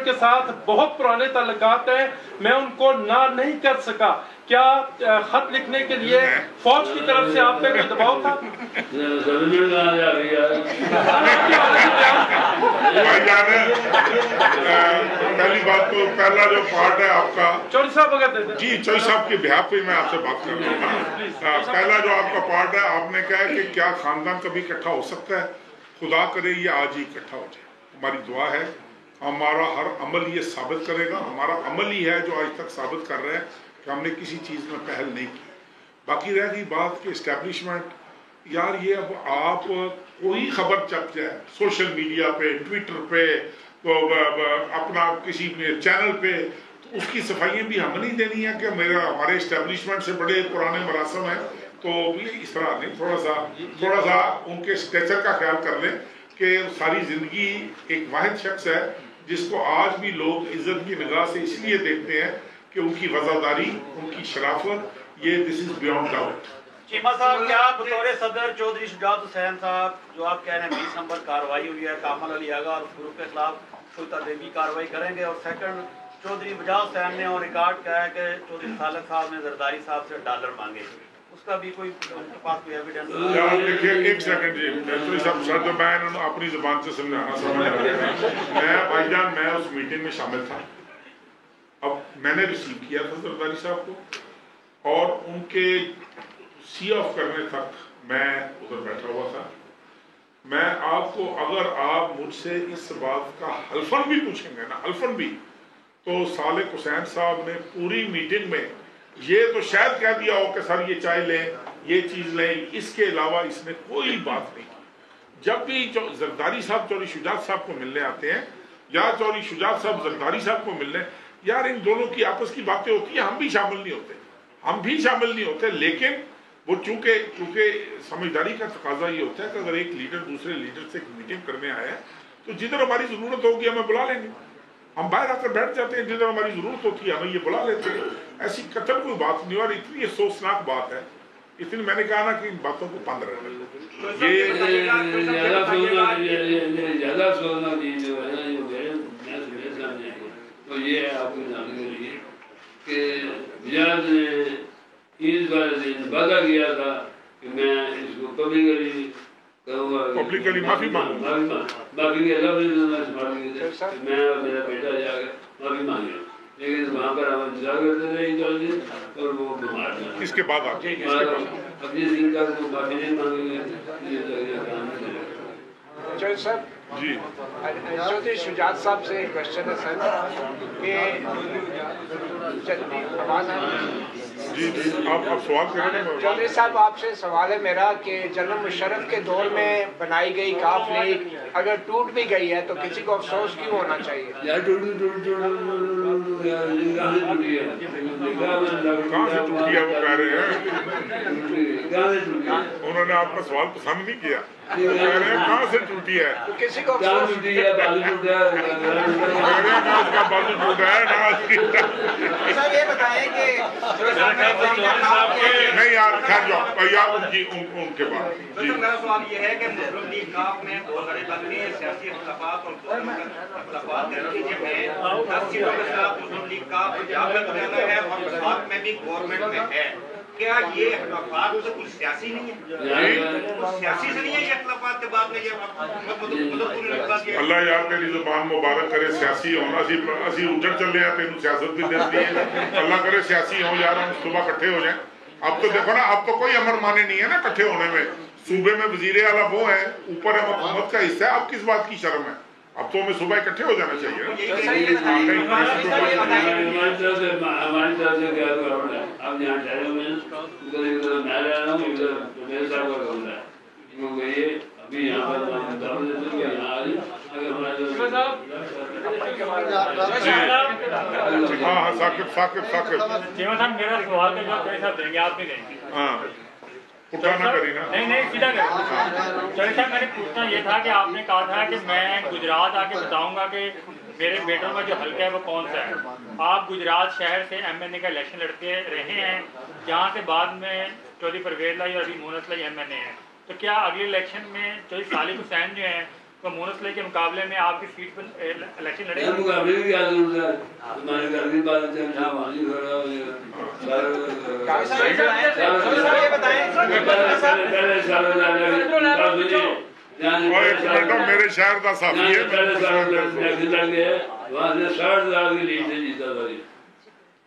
के साथ बहुत पुराने ताल्लुकात हैं, मैं उनको ना नहीं कर सका। क्या खत लिखने के लिए फौज की तरफ से आप पे कोई दबाव था? पहली बात तो पहला जो पार्ट है आपका चौधरी साहब अगर जी चौधरी साहब के बिहाफ पे मैं आपसे बात कर रहा हूँ। पहला जो आपका पार्ट है, आपने कहा कि क्या खानदान कभी इकट्ठा हो सकता है? खुदा करे ये आज ही इकट्ठा हो जाए। हमारी दुआ है, हमारा हर अमल ये साबित करेगा। हमारा अमल ही है जो आज तक साबित कर रहे हैं कि हमने किसी चीज़ में पहल नहीं की। बाकी रह गई बात कि इस्टेब्लिशमेंट, यार ये अब आप कोई खबर चप जाए सोशल मीडिया पे, ट्विटर पे, अपना किसी चैनल पे, तो उसकी सफाइयाँ भी हम नहीं देनी है कि हमारे इस्टेब्लिशमेंट से बड़े पुराने मरासम हैं, तो ये इस तरह नहीं। थोड़ा सा उनके स्टेचर का ख्याल कर लें कि सारी ज़िंदगी एक वाहिद शख्स है जिसको आज भी लोग इज्जत की निगाह से इसलिए देखते हैं कि उनकी वफादारी, उनकी शराफत, ये this is beyond doubt. Cheema साहब, क्या बतौर सदर चौधरी शुजात हुसैन साहब, जो आप कह रहे हैं 20 नंबर कार्रवाई हुई है, कामल अली आगा और ग्रुप के खिलाफ कोई तहरीबी कार्रवाई करेंगे? और सेकंड, चौधरी वजाहत हुसैन ने और रिकॉर्ड किया है कि चौधरी सालक साहब ने जरदारी साहब से $, मांगे, उसका भी कोई उनके पास कोई एविडेंस? देखिए एक सेकंड जी, चौधरी साहब सर, तो मैं इन्होंने अपनी ज़बान से समझाना समझ रहा हूँ। मैं भाईजान, मैं उस मीटिंग में शामिल था। अब मैंने रिसीव किया था जरदारी साहब को और उनके सी ऑफ करने तक मैं उधर बैठा हुआ था। मैं आपको, अगर आप मुझसे इस बात का हल्फन भी पूछेंगे ना, हल्फन भी, तो सालिक हुसैन साहब ने पूरी मीटिंग में ये तो शायद कह दिया हो कि सर ये चाय लें, ये चीज़ लें, इसके अलावा इसने कोई बात नहीं की। जब भी जरदारी साहब चौधरी शुजात साहब को मिलने आते हैं या चौधरी शुजात साहब जरदारी साहब को मिलने, यार इन दोनों की आपस की बातें होती हैं, हम भी शामिल नहीं होते, लेकिन वो चूंकि समझदारी का तकाजा ये होता है कि अगर एक लीडर दूसरे लीडर से मीटिंग करने आया है तो जिधर हमारी ज़रूरत होगी हमें बुला लेंगे। हम बाहर आकर बैठ जाते हैं, जिधर हमारी ज़रूरत होती है हमें ये बुला लेते हैं। ऐसी कतल कोई बात नहीं। और इतनी अफसोसनाक बात है, इसलिए मैंने कहा ना कि इन बातों को बंद रखना। ये ज़्यादा सोचना जो है ना, जो मेरे सामने तो ये है आपको जानने के लिए कि बियाज ने इस वाले दिन वादा किया था कि मैं इसको पब्लिकली माफी मांगूंगा, बाकी के मैं और मेरा बेटा जाकर माफी मांगे, लेकिन वहाँ पर हम इंतजार करते रहे और वो बीमार था। इसके बाद अपनी सिंह का माफी नहीं मांगेंगे। चौधरी साहब जी, चौधरी शुजात साहब से एक क्वेश्चन है सर कि जी आप सवाल करें। चौधरी साहब आपसे सवाल है मेरा कि जनरल मुशर्रफ के दौर में बनाई गई काफ लीग अगर टूट भी गई है तो किसी को अफसोस क्यों होना चाहिए? कहाँ से टूटी है वो कह रहे हैं, उन्होंने आपका सवाल पसंद नहीं किया, कह रहे हैं कहाँ से टूटी है, तो किसी को अफसोस उसका बाजू टूटा है ना। सर ये बताएं कि नहीं यार खैर जाओ यार उनके बाद जी। मेरा सवाल ये है कि मुस्लिम लीग काफ में बहुत बड़े बदले सियासी इख्तिलाफात और इख्तिलाफात के नतीजे में 10 सीटों के साथ मुस्लिम लीग काफ पंजाब में बदला है और गुजरात में भी गवर्नमेंट में है। क्या ये इख्तिलाफात तो कुछ सियासी नहीं है? सियासी से नहीं है ये इख्तिलाफात के बाद में ये अल्लाह यार तेरी ज़ुबान मुबारक करे सियासी होना, असी उजड़ चले हैं, तेन सियासत भी दसदी है, अल्लाह करे सियासी हो यार, हम सुबह इकट्ठे हो जाए। अब तो देखो ना, अब तो कोई अमर माने नहीं है ना इकट्ठे होने में। सूबे में वजीर आला वो है, ऊपर है हुकूमत का हिस्सा है, अब किस बात की शर्म है? अब तो हमें सुबह इकट्ठे हो जाना चाहिए। हाँ साकिब मेरा सवाल का जवाब कैसा देंगे? आप नहीं देंगे? हाँ उठाना करी ना, नहीं सीधा करें। चौधरी साहब मैंने पूछना ये था कि आपने कहा था कि मैं गुजरात आके बताऊंगा कि मेरे बेटों में जो हल्का है वो कौन सा है। आप गुजरात शहर से MNA का इलेक्शन लड़ते रहे हैं, जहाँ से बाद में चौधरी परवेज लाई और अभी मोहन लाई MNA है। तो क्या अगले इलेक्शन में चौधरी सालिक हुसैन जो हैं वो मोनस के मुकाबले में आपकी सीट पर इलेक्शन लड़ेंगे? मुकाबले की क्या जरूरत है, हमारे घर की बात है, वहाँ मेरे शहर का साफ वहाँ से 60,000 की लीड से जीता था।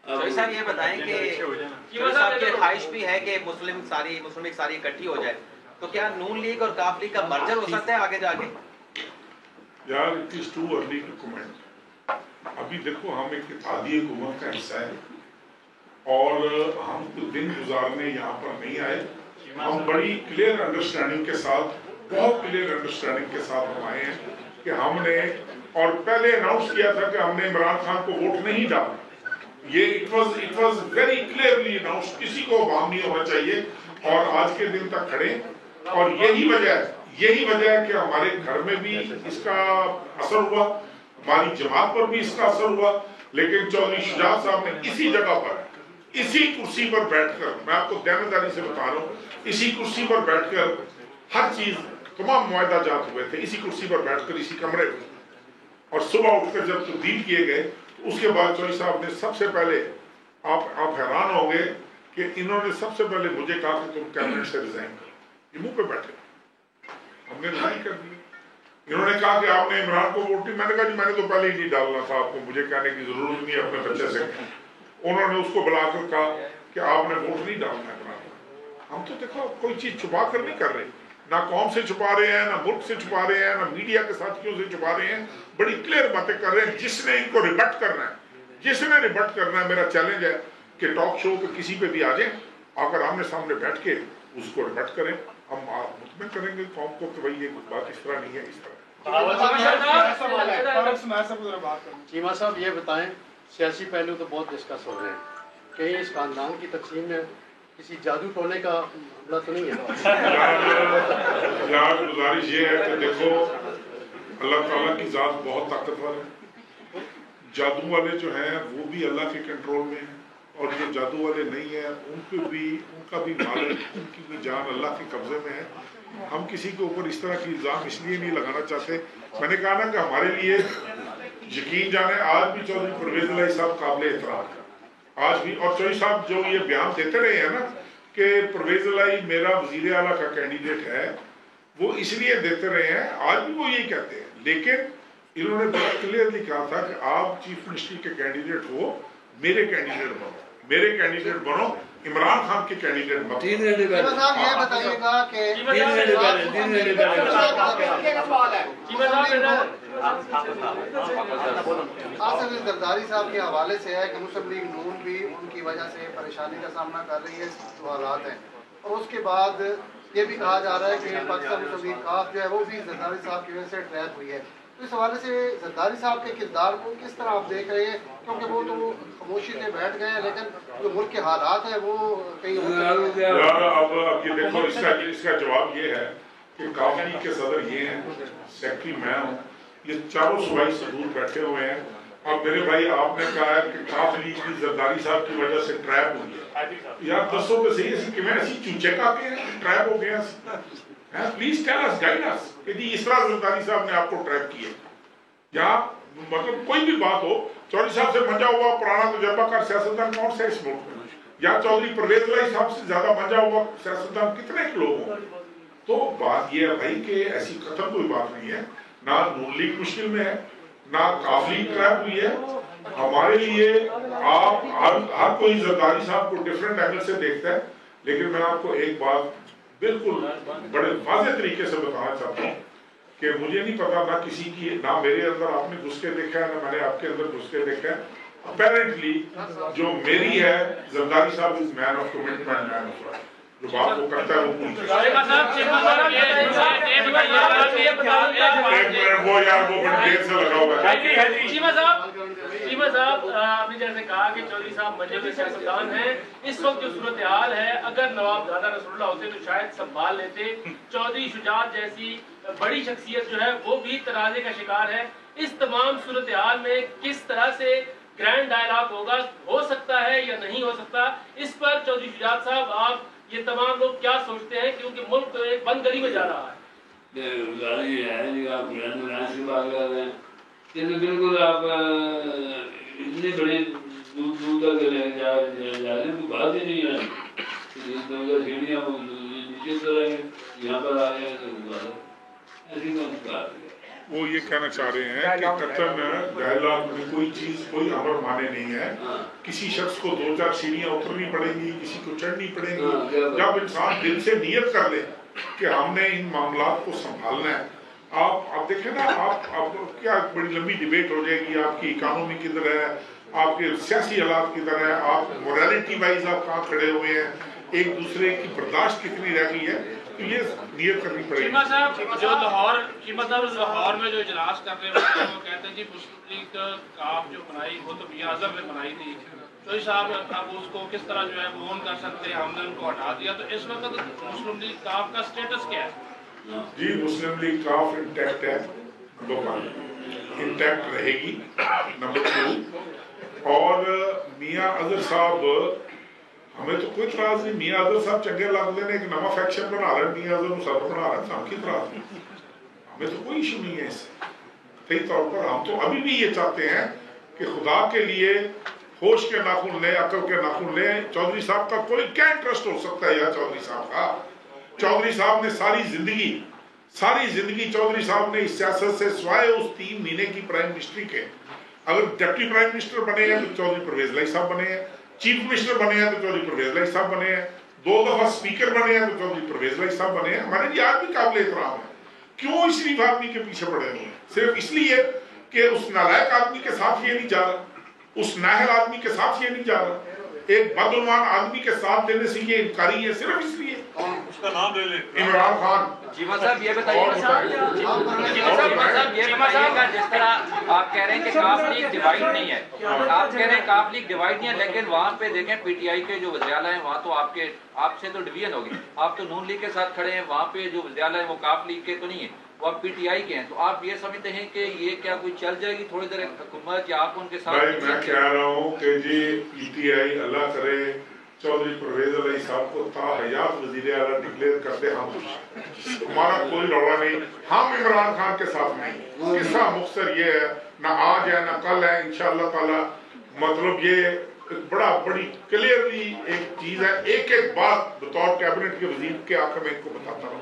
चौधरी साहब ये बताएं कि चौधरी साहब की ख्वाहिश भी है कि मुस्लिम सारी इकट्ठी हो जाए, तो क्या नून लीग और काफ लीग का मर्जर हो सकता है आगे जाके? यार it is too early to comment. अभी देखो हम एक इत्तेहादी हुकूमत का हिस्सा है और हम कुछ दिन गुजारने यहाँ पर नहीं आए। हम बड़ी क्लियर अंडरस्टैंडिंग के साथ, बहुत क्लियर अंडरस्टैंडिंग के साथ हम आए हैं कि हमने और पहले अनाउंस किया था कि हमने इमरान खान को वोट नहीं डालना। ये it was very clearly announce, किसी को अवाम नहीं होना चाहिए और आज के दिन तक खड़े। और यही वजह है कि हमारे घर में भी इसका असर हुआ, हमारी जमात पर भी इसका असर हुआ। लेकिन चौधरी शुजात साहब ने इसी जगह पर, इसी कुर्सी पर बैठकर, मैं आपको दानेदारी से बता रहा हूँ, इसी कुर्सी पर बैठकर हर चीज, तमाम मुआहदा जात हुए थे इसी कुर्सी पर बैठकर, इसी कमरे में। और सुबह उठकर जब तब्दील किए गए उसके बाद चौधरी साहब ने सबसे पहले, आप हैरान होंगे कि इन्होंने सबसे पहले मुझे कहा कि तुम कैबिनेट से रिजाइन करो। ये मुंह पे बैठे, हमने रिजाइन कर दिया। इन्होंने कहा कि आपने इमरान को वोट नहीं, मैंने कहा जी मैंने तो पहले ही नहीं डालना था, आपको मुझे कहने की जरूरत नहीं है अपने बच्चे से। उन्होंने उसको बुलाकर कहा कि आपने वोट नहीं डालना इमरान। हम तो देखो कोई चीज छुपा कर नहीं कर रहे, ना कौम से छुपा रहे हैं, ना मुल्क से छुपा रहे हैं, ना मीडिया के साथियों से छुपा रहे हैं, बड़ी क्लियर बातें कर रहे हैं। जिसने इनको रिबट करना है, मेरा चैलेंज है कि टॉक शो पे किसी पे भी आ जाए, आकर आमने सामने बैठ के उसको रिबट करें। हम मुतमिन करेंगे कौम को कि भाई ये बात इस तरह नहीं है, इस तरह। चीमा साहब ये बताएं, सियासी पहलू तो बहुत डिस्कस हो रहे हैं, कहीं इस खानदान की तकसीम में किसी जादू टोने का हमला तो नहीं है? यार गुजारिश ये है कि देखो अल्लाह ताला की जात बहुत ताकतवर है। जादू वाले जो हैं वो भी अल्लाह के कंट्रोल में हैं और जो जादू वाले नहीं है उनका भी मालिक, उनकी भी जान अल्लाह के कब्जे में है। हम किसी के ऊपर इस तरह की इल्ज़ाम इसलिए नहीं लगाना चाहते। मैंने कहा ना कि हमारे लिए यकीन जाने आज भी चौधरी परवेज़ इलाही साहब काबिल एहतराम है, आज भी। और चौधरी साहब जो ये बयान देते रहे हैं ना कि परवेज़ इलाही मेरा वज़ीर आला का कैंडिडेट है, वो इसलिए देते रहे हैं, आज भी वो यही कहते हैं। लेकिन इन्होंने बहुत क्लियरली कहा था कि आप चीफ मिनिस्ट्री के कैंडिडेट हो, मेरे कैंडिडेट बनो, इमरान खान के कैंडिडेट बनो। ये बताइएगा कि जरदारी साहब के हवाले से है कि मुस्लिम लीग नून भी उनकी वजह से परेशानी का सामना कर रही है, हालात हैं। और उसके बाद ये भी कहा जा रहा है कि पाकिस्तान मुस्लिम लीग काफ जो है वो भी जरदारी साहब की वजह से ट्रैप हुई है। तो इस हवाले से जरदारी साहब के किरदार को किस तरह आप देख रहे हैं, क्योंकि वो तो खामोशी से बैठ गए हैं, लेकिन जो मुल्क के हालात है वो कहीं अब ये देखो, इसका जवाब ये है कि काफली के सदर ये हैं, सेक्रेटरी मैं हूँ, ये चारों सूबाई सदूर बैठे हुए हैं। अब मेरे भाई आपने कहा है कि काफली की जरदारी साहब की वजह से ट्रैप हुई है। यार दसो तो सही कि मैं ऐसी चूचे का ट्रैप हो गया। Please tell us, guide us कि इस तरह जरदारी साहब ने आपको ट्रैप किया, या मतलब कोई भी बात हो, चौधरी साहब से मंजा हुआ पुराना तजर्बाकार सियासतदान कौन सा इस मुल्क में, या चौधरी परवेज़ इलाही साहब से ज्यादा मंजा हुआ सियासतदान कितने लोग हों। तो बात यह है भाई कि ऐसी कतई कोई बात नहीं है, ना नून लीग मुश्किल में है, ना काफली ट्रैप हुई है। हमारे लिए आप हर कोई जरदारी साहब को डिफरेंट एंगल से देखता है, लेकिन मैं आपको एक बात बिल्कुल बड़े वाज़ेह तरीके से बताना चाहता हूँ कि मुझे नहीं पता ना किसी की, ना मेरे अंदर आपने घुस के देखा है, ना मैंने आपके अंदर घुस के देखा है। अपेरेंटली जो मेरी है, जरदारी साहब is man of commitment, man of right, जो बात वो करता है वो पूरी। वो यार वो बड़ी देर से लगा हुआ है। चीमा साहब, आपने जैसे कहा कि चौधरी साहब मंजे के सियासतदान हैं, इस वक्त जो सूरत हाल है, अगर नवाब दादा रसूलुल्लाह होते तो शायद संभाल लेते। चौधरी शुजात जैसी बड़ी शख्सियत जो है वो भी तराजे का शिकार है। इस तमाम सूरत हाल में किस तरह से ग्रैंड डायलॉग होगा, हो सकता है या नहीं हो सकता, इस पर चौधरी शुजात साहब आप ये तमाम लोग क्या सोचते हैं, क्योंकि मुल्क एक बंद गली में जा रहा है। गुजारिश है जी, आप इमरान की बात कर रहे हैं कि बिल्कुल आप इतनी बड़ी दूर तक ले जा रहे हैं, कोई बात ही नहीं है। सीढ़ियाँ नीचे उतर आए, यहाँ पर आ गए, तो ऐसी कौन सी बात है। वो ये कहना चाह रहे हैं कि कतन डायलॉग में कोई चीज कोई अमर माने नहीं है। किसी शख्स को 2-4 सीढ़ियाँ उतरनी पड़ेंगी, किसी को चढ़नी पड़ेगी। जब इंसान दिल से नियत कर ले कि हमने इन मामलात को संभालना है, आप देखें ना, आप क्या बड़ी लंबी डिबेट हो जाएगी, आपकी इकोनॉमी किधर है, आपके सियासी हालात किधर है, आप मोरालिटी वाइज आप कहाँ खड़े हुए हैं, एक दूसरे की बर्दाश्त कितनी रह गई है, तो ये नियत करनी पड़ेगी। चीमा साहब जो लाहौर में जो इजलास कर रहे हैं वो कहते हैं जी मुस्लिम लीग काफ जो बनाई वो तो मियां अजहर ने बनाई थी, चौधरी साहब अब उसको किस तरह जो है वो ऑन कर सकते हैं, हमने उनको हटा दिया, तो इस वक्त मुस्लिम लीग काफ का स्टेटस क्या है? जी मुस्लिम लीग काफ इंटैक्ट है, इंटैक्ट रहेगी। नंबर 2, और मियां अजहर साहब, हमें तो कोई इतराज नहीं, मियां अजहर साहब चंगे लगते हैं, एक नवा फैक्शन बना रहे हैं, मियां अजहर को सदर बना रहे हैं, हम की इतराज नहीं, हमें तो कोई इशू नहीं है इससे। कई तौर पर हम तो अभी भी ये चाहते हैं कि खुदा के लिए होश के नाखून ले, अकल के नाखून ले। चौधरी साहब का कोई क्या इंटरेस्ट हो सकता है यार चौधरी साहब का? चौधरी साहब ने सारी जिंदगी चौधरी साहब ने इस सियासत से सिवाय उस 3 महीने की प्राइम मिनिस्ट्री के, अगर डिप्टी प्राइम मिनिस्टर बने हैं तो चौधरी परवेज लाई साहब बने हैं, चीफ मिनिस्टर बने हैं तो चौधरी परवेज लाई साहब बने हैं, 2 दफा स्पीकर बने हैं तो चौधरी परवेज लाई साहब बने हैं। हमारे लिए आज भी काबिल एहतराम है। क्यों इस शरीफ आदमी के पीछे पड़े हुए हैं? सिर्फ इसलिए कि उस नालायक आदमी के साथ ये नहीं जा रहा, उस नाहल आदमी के साथ ये नहीं जा रहा, एक बदगुमान आदमी के साथ देने से ये इनकारी है, सिर्फ इसलिए। उसका नाम ले लें, इमरान खान। चीमा साहब ये बताइए, जिस तरह आप कह रहे हैं कि काफ लीग डिवाइड नहीं है, आप कह रहे हैं काफ लीग डिवाइड नहीं है, लेकिन वहाँ पे देखें पीटीआई के जो वज़ीर-ए-आला हैं वहाँ तो आपसे तो डिवीजन होगी, आप तो नून लीग के साथ खड़े हैं, वहाँ पे जो वज़ीर-ए-आला हैं वो काफ लीग के तो नहीं है, वो आप पीटीआई के हैं, तो आप ये समझते हैं कि ये क्या कोई चल जाएगी थोड़ी देर हुकूमत, या आप उनके साथ? भाई मैं कह रहा हूँ कि जी पीटीआई अल्लाह करे चौधरी परवेज अली साहब को ताहयात वज़ीर-ए-आला डिक्लेयर कर दे, हम हमारा कोई रौला नहीं, हम इमरान खान के साथ नहीं। किस्सा मुख्तर ये है, ना आज है ना कल है, इंशाअल्लाह ताला, मतलब ये बड़ी क्लियरली एक चीज है, एक बात बतौर कैबिनेट के वजीर के आकर मैं इनको बताता हूँ,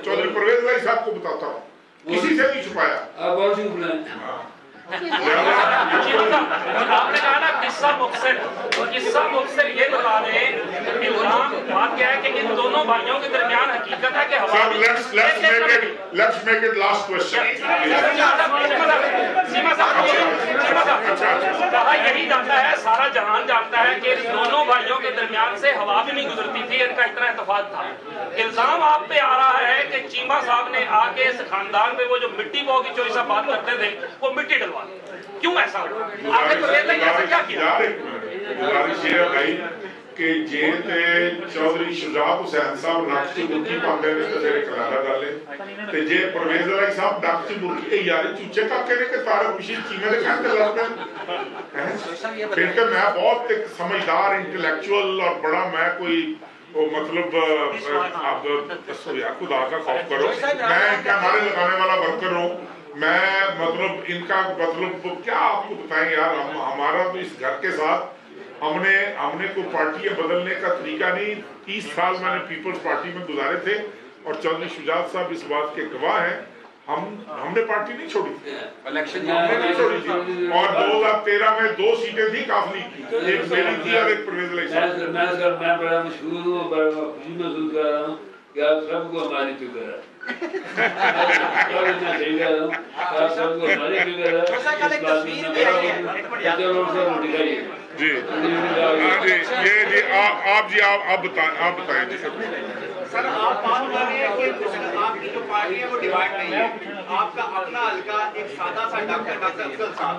चौधरी परवेज अली साहब को बताता हूँ, किसी से नहीं छुपाया। आपने कहा ना किस्सा मुख्तर ये बता दें कि बात क्या है कि इन दोनों भाइयों के दरमियान हकीकत है कि let's make it last question। कहा यही जानता है, सारा जहान जानता है कि इन दोनों भाइयों के दरमियान से हवा भी नहीं गुजरती थी, इनका इतना इत्तेफाक था। इल्जाम आप पे आ रहा है कि चीमा साहब ने आके इस खानदान में वो जो मिट्टी पाव की चोरी साहब बात करते थे वो मिट्टी डलवा दी, क्यों ऐसा हुआ? आपने परवेज ने ऐसा क्या किया? गुजारिश ये है भाई कि जे ते चौधरी शुजात हुसैन साहब नक्श च बुरकी पाते ने तो तेरे कलारा डाले, ते जे परवेज अली साहब नक्श च बुरकी यार चूचे काके ने के तारा खुशी चीमे दे खाते लड़ते हैं। फिर तो मैं बहुत एक समझदार इंटेलेक्चुअल और बड़ा मैं कोई वो मतलब आप दसो यार खुदा का खौफ करो, मैं इनका नारे लगाने वाला वर्कर हूँ, मैं मतलब इनका मतलब क्या आपको बताएं यार, हमारा तो इस घर के साथ हमने कोई पार्टियां बदलने का तरीका नहीं। 30 साल मैंने पीपल्स पार्टी में गुजारे थे और चौधरी शुजात साहब इस बात के गवाह हैं, हमने पार्टी नहीं छोड़ी थी, इलेक्शन हमने नहीं छोड़ी थी, और 2013 में 2 सीटें थी काफ लीग की, एक मेरी थी और एक परवेज अली साहब। मैं बड़ा मशहूर हूँ, बड़ा खुशी महसूस कर रहा हूँ कि आप सबको हमारी फिक्र है। जी ये जी आप बताएं जी। सर आप बात कर रहे हैं कि आपकी जो पार्टी है वो डिवाइड नहीं है, आपका अपना हल्का एक सादा सा डॉक्टर अफजल साहब,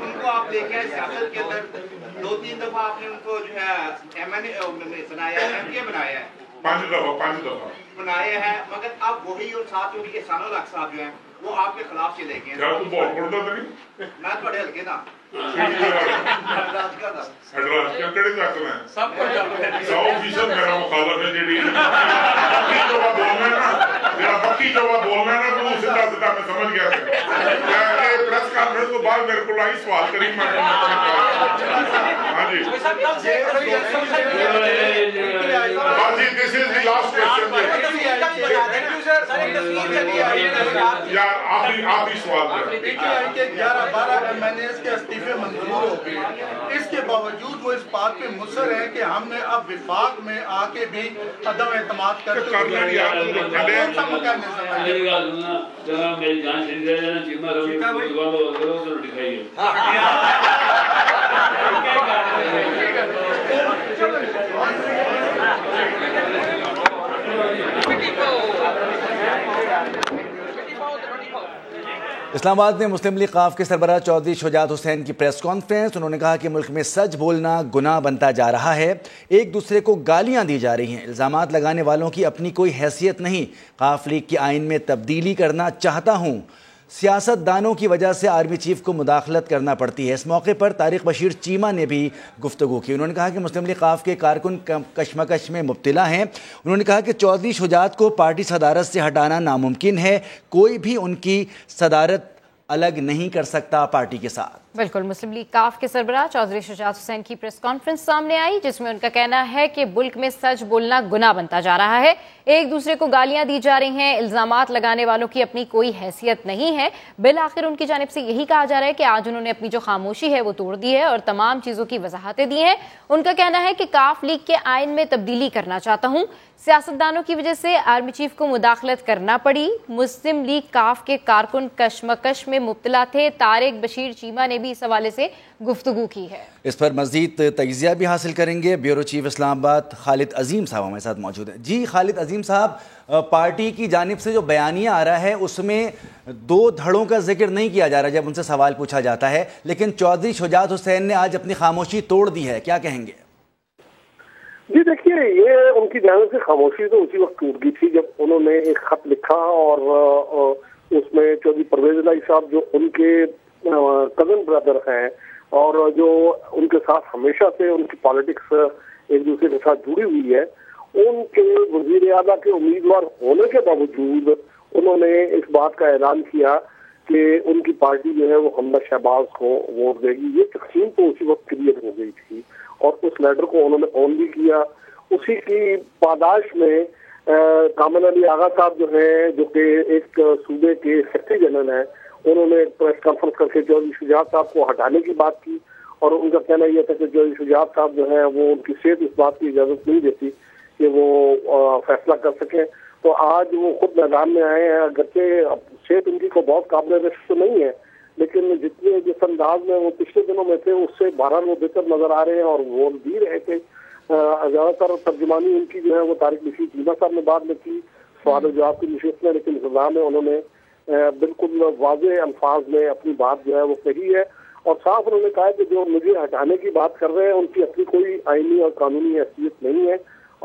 उनको आप देखें सियासत के अंदर 2-3 दफा आपने उनको जो है MNA बनाया है, MPA बनाया है, 5 दफा बनाए हैं, मगर अब वही और साथ में एहसानुल हक साहब जो हैं وہ آپ کے خلاف چلے گئے کیا تو بہت پڑھتا تو نہیں میں تھوڑے ہلکے نا کہڑے تک میں 100% میرا مخالف ہے جی پکی جو بات بولنا ہے نا میرا پکی جو بات بولنا ہے نا تو سیدھا سیدھا میں سمجھ گیا پریس کانفرنس کو بعد میرے کو لائی سوال کریں میں ہاں جی جی دس از دی لاسٹ کوسچن یار آخری سوال دیکھیے 11-12 میں نے اس کے استعفے منظور ہو گئے اس کے باوجود وہ اس بات پہ مصر ہے کہ ہم نے اب وفاق میں آ کے بھی عدم اعتماد کرتے میری جان چلی رہے ہیں چیما دکھائیے اسلام آباد میں مسلم لیگ قاف کے سربراہ چودھری شجاعت حسین کی پریس کانفرنس. انہوں نے کہا کہ ملک میں سچ بولنا گناہ بنتا جا رہا ہے, ایک دوسرے کو گالیاں دی جا رہی ہیں, الزامات لگانے والوں کی اپنی کوئی حیثیت نہیں, قاف لیگ کے آئین میں تبدیلی کرنا چاہتا ہوں, سیاست دانوں کی وجہ سے آرمی چیف کو مداخلت کرنا پڑتی ہے. اس موقع پر طارق بشیر چیمہ نے بھی گفتگو کی. انہوں نے کہا کہ مسلم لیگ قاف کے کارکن کشمکش میں مبتلا ہیں. انہوں نے کہا کہ چودھری شجاعت کو پارٹی صدارت سے ہٹانا ناممکن ہے, کوئی بھی ان کی صدارت الگ نہیں کر سکتا پارٹی کے ساتھ. بالکل. مسلم لیگ قاف کے سربراہ چودھری شجاعت حسین کی پریس کانفرنس سامنے آئی جس میں ان کا کہنا ہے کہ ملک میں سچ بولنا گناہ بنتا جا رہا ہے, ایک دوسرے کو گالیاں دی جا رہی ہیں, الزامات لگانے والوں کی اپنی کوئی حیثیت نہیں ہے. بالآخر ان کی جانب سے یہی کہا جا رہا ہے کہ آج انہوں نے اپنی جو خاموشی ہے وہ توڑ دی ہے اور تمام چیزوں کی وضاحتیں دی ہیں. ان کا کہنا ہے کہ قاف لیگ کے آئین میں تبدیلی کرنا چاہتا ہوں, سیاستدانوں کی وجہ سے آرمی چیف کو مداخلت کرنا پڑی. مسلم لیگ قاف کے کارکن کشمکش میں مبتلا تھے. طارق بشیر چیمہ نے بھی اس حوالے سے گفتگو کی ہے. اس پر مزید تجزیہ بھی حاصل کریں گے. بیورو چیف اسلام آباد خالد عظیم صاحب ہمارے ساتھ موجود ہیں. جی خالد عظیم صاحب, پارٹی کی جانب سے جو بیانیہ آ رہا ہے اس میں دو دھڑوں کا ذکر نہیں کیا جا رہا جب ان سے سوال پوچھا جاتا ہے, لیکن چودھری شجاعت حسین نے آج اپنی خاموشی توڑ دی ہے, کیا کہیں گے؟ جی دیکھیے, یہ ان کی جانب سے خاموشی تو اسی وقت ٹوٹ گئی تھی جب انہوں نے ایک خط لکھا اور اس میں چودھری پرویز الہی صاحب جو ان کے کزن برادر ہیں اور جو ان کے ساتھ ہمیشہ سے ان کی پالیٹکس ایک دوسرے کے ساتھ جڑی ہوئی ہے, ان کے وزیر اعلیٰ کے امیدوار ہونے کے باوجود انہوں نے اس بات کا اعلان کیا کہ ان کی پارٹی جو ہے وہ حمزہ شہباز کو ووٹ دے گی. یہ تقسیم تو اسی وقت کلیئر ہو گئی تھی اور اس لیٹر کو انہوں نے آن بھی کیا. اسی کی پاداش میں کامل علی آغا صاحب جو ہیں, جو کہ ایک صوبے کے سیکرٹری جنرل ہیں, انہوں نے پریس کانفرنس کر کے چودھری شجاعت صاحب کو ہٹانے کی بات کی اور ان کا کہنا یہ تھا کہ چودھری شجاعت صاحب جو ہیں وہ ان کی صحت اس بات کی اجازت نہیں دیتی کہ وہ فیصلہ کر سکیں. تو آج وہ خود میدان میں آئے ہیں, اگرچہ صحت ان کی کو بہت قابل رشک تو نہیں ہے, لیکن جس انداز میں وہ پچھلے دنوں میں تھے اس سے بہرحال وہ بہتر نظر آ رہے ہیں اور وہ بھی رہے تھے. زیادہ تر ترجمانی ان کی جو ہے وہ طارق بشیر چیمہ صاحب نے بعد میں کی سوال و جواب کی نشست میں, لیکن سزا میں انہوں نے بالکل واضح الفاظ میں اپنی بات جو ہے وہ کہی ہے اور صاف انہوں نے کہا کہ جو مجھے ہٹانے کی بات کر رہے ہیں ان کی اپنی کوئی آئینی اور قانونی حیثیت نہیں ہے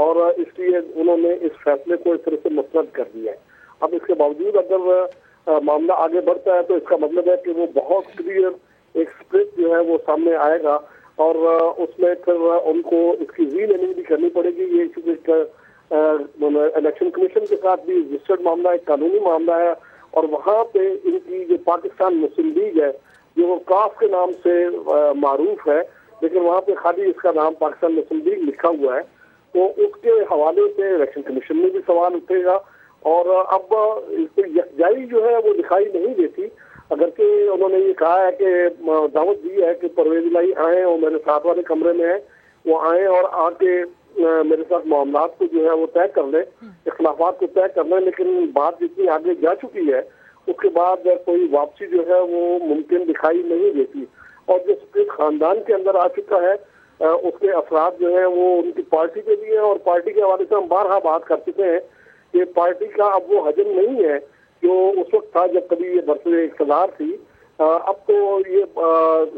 اور اس لیے انہوں نے اس فیصلے کو اس طرح سے مسترد کر دیا ہے. اب اس کے باوجود اگر معاملہ آگے بڑھتا ہے تو اس کا مطلب ہے کہ وہ بہت کلیئر ایک اسپرٹ جو ہے وہ سامنے آئے گا اور اس میں پھر ان کو اس کی ری لرننگ بھی کرنی پڑے گی. یہ الیکشن کمیشن کے ساتھ بھی رجسٹرڈ معاملہ ایک قانونی معاملہ ہے اور وہاں پہ ان کی جو پاکستان مسلم لیگ ہے جو وہ کاف کے نام سے معروف ہے لیکن وہاں پہ خالی اس کا نام پاکستان مسلم لیگ لکھا ہوا ہے, تو اس کے حوالے سے الیکشن کمیشن میں بھی سوال اٹھے گا اور اب یکجائی جو ہے وہ دکھائی نہیں دیتی. اگرچہ انہوں نے یہ کہا ہے کہ دعوت دی ہے کہ پرویز الہی آئیں اور میرے ساتھ والے کمرے میں ہیں, وہ آئیں اور آ کے میرے ساتھ معاملات کو جو ہے وہ طے کر لیں, اختلافات کو طے کر لیں, لیکن بات جتنی آگے جا چکی ہے اس کے بعد کوئی واپسی جو ہے وہ ممکن دکھائی نہیں دیتی. اور جو اسپرٹ خاندان کے اندر آ چکا ہے اس کے اثرات جو ہیں وہ ان کی پارٹی کے بھی ہیں اور پارٹی کے حوالے سے ہم بارہا بات کر چکے ہیں کہ پارٹی کا اب وہ حجم نہیں ہے جو اس وقت تھا جب کبھی یہ برسر اقتدار تھی. اب تو یہ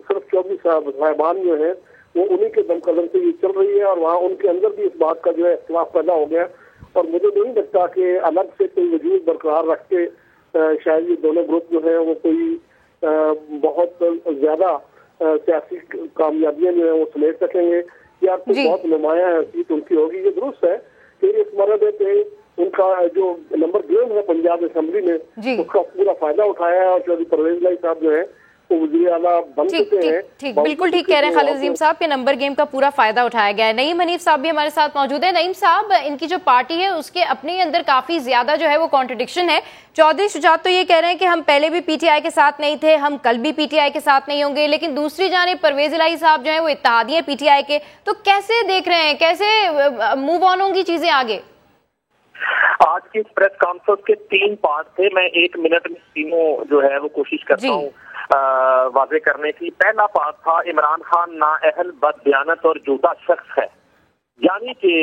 صرف چودھری صاحبان جو ہیں وہ انہی کے دم قدم سے یہ چل رہی ہے اور وہاں ان کے اندر بھی اس بات کا جو ہے اختلاف پیدا ہو گیا اور مجھے نہیں لگتا کہ الگ سے کوئی وجود برقرار رکھ کے شاید یہ دونوں گروپ جو ہیں وہ کوئی بہت زیادہ سیاسی کامیابیاں جو ہیں وہ سمیٹ سکیں گے یا بہت نمایاں سیٹ ان کی ہوگی. یہ درست ہے کہ اس مرحلے پہ ان کا جو نمبر 2 ہے پنجاب اسمبلی میں اس کا پورا فائدہ اٹھایا ہے اور چودھری پرویز لائی صاحب جو ہے وزیر اعلیٰ بن چکے ہیں. ٹھیک بالکل ٹھیک کہہ رہے ہیں خالد عظیم صاحب کہ نمبر گیم کا پورا فائدہ اٹھایا گیا ہے. نعیم حنیف صاحب بھی ہمارے ساتھ موجود ہیں. نعیم صاحب, ان کی جو پارٹی ہے اس کے اپنے اندر کافی زیادہ جو ہے وہ کانٹرڈکشن ہے. چودھری شجاعت تو یہ کہہ رہے ہیں کہ ہم پہلے بھی پی ٹی آئی کے ساتھ نہیں تھے, ہم کل بھی پی ٹی آئی کے ساتھ نہیں ہوں گے, لیکن دوسری جانب پرویز الہی صاحب جو ہیں وہ اتحادی ہیں پی ٹی آئی کے. تو کیسے دیکھ رہے ہیں, کیسے موو آن ہوں گی چیزیں آگے؟ آج کی اس پریس کانفرنس کے 3 پارٹ تھے. میں 1 منٹ میں تینوں جو ہے وہ کوشش کرتا ہوں واضح کرنے کی. پہلا پارٹ تھا عمران خان نااہل, بد دیانت اور جھوٹا شخص ہے. یعنی کہ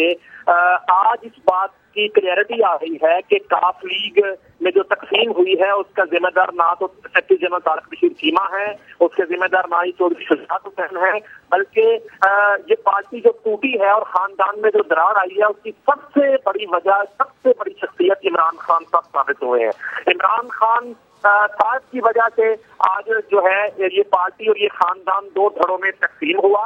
آج اس بات کی کلیئرٹی آ رہی ہے کہ کاف لیگ میں جو تقسیم ہوئی ہے اس کا ذمہ دار نہ تو سیکرٹری جنرل طارق بشیر چیمہ ہے, اس کے ذمہ دار نہ ہی چودھری شجاعت حسین ہے, بلکہ یہ پارٹی جو ٹوٹی ہے اور خاندان میں جو درار آئی ہے اس کی سب سے بڑی وجہ, سب سے بڑی شخصیت عمران خان صاحب ثابت ہوئے ہیں. عمران خان صاحب کی وجہ سے آج جو ہے یہ پارٹی اور یہ خاندان 2 دھڑوں میں تقسیم ہوا.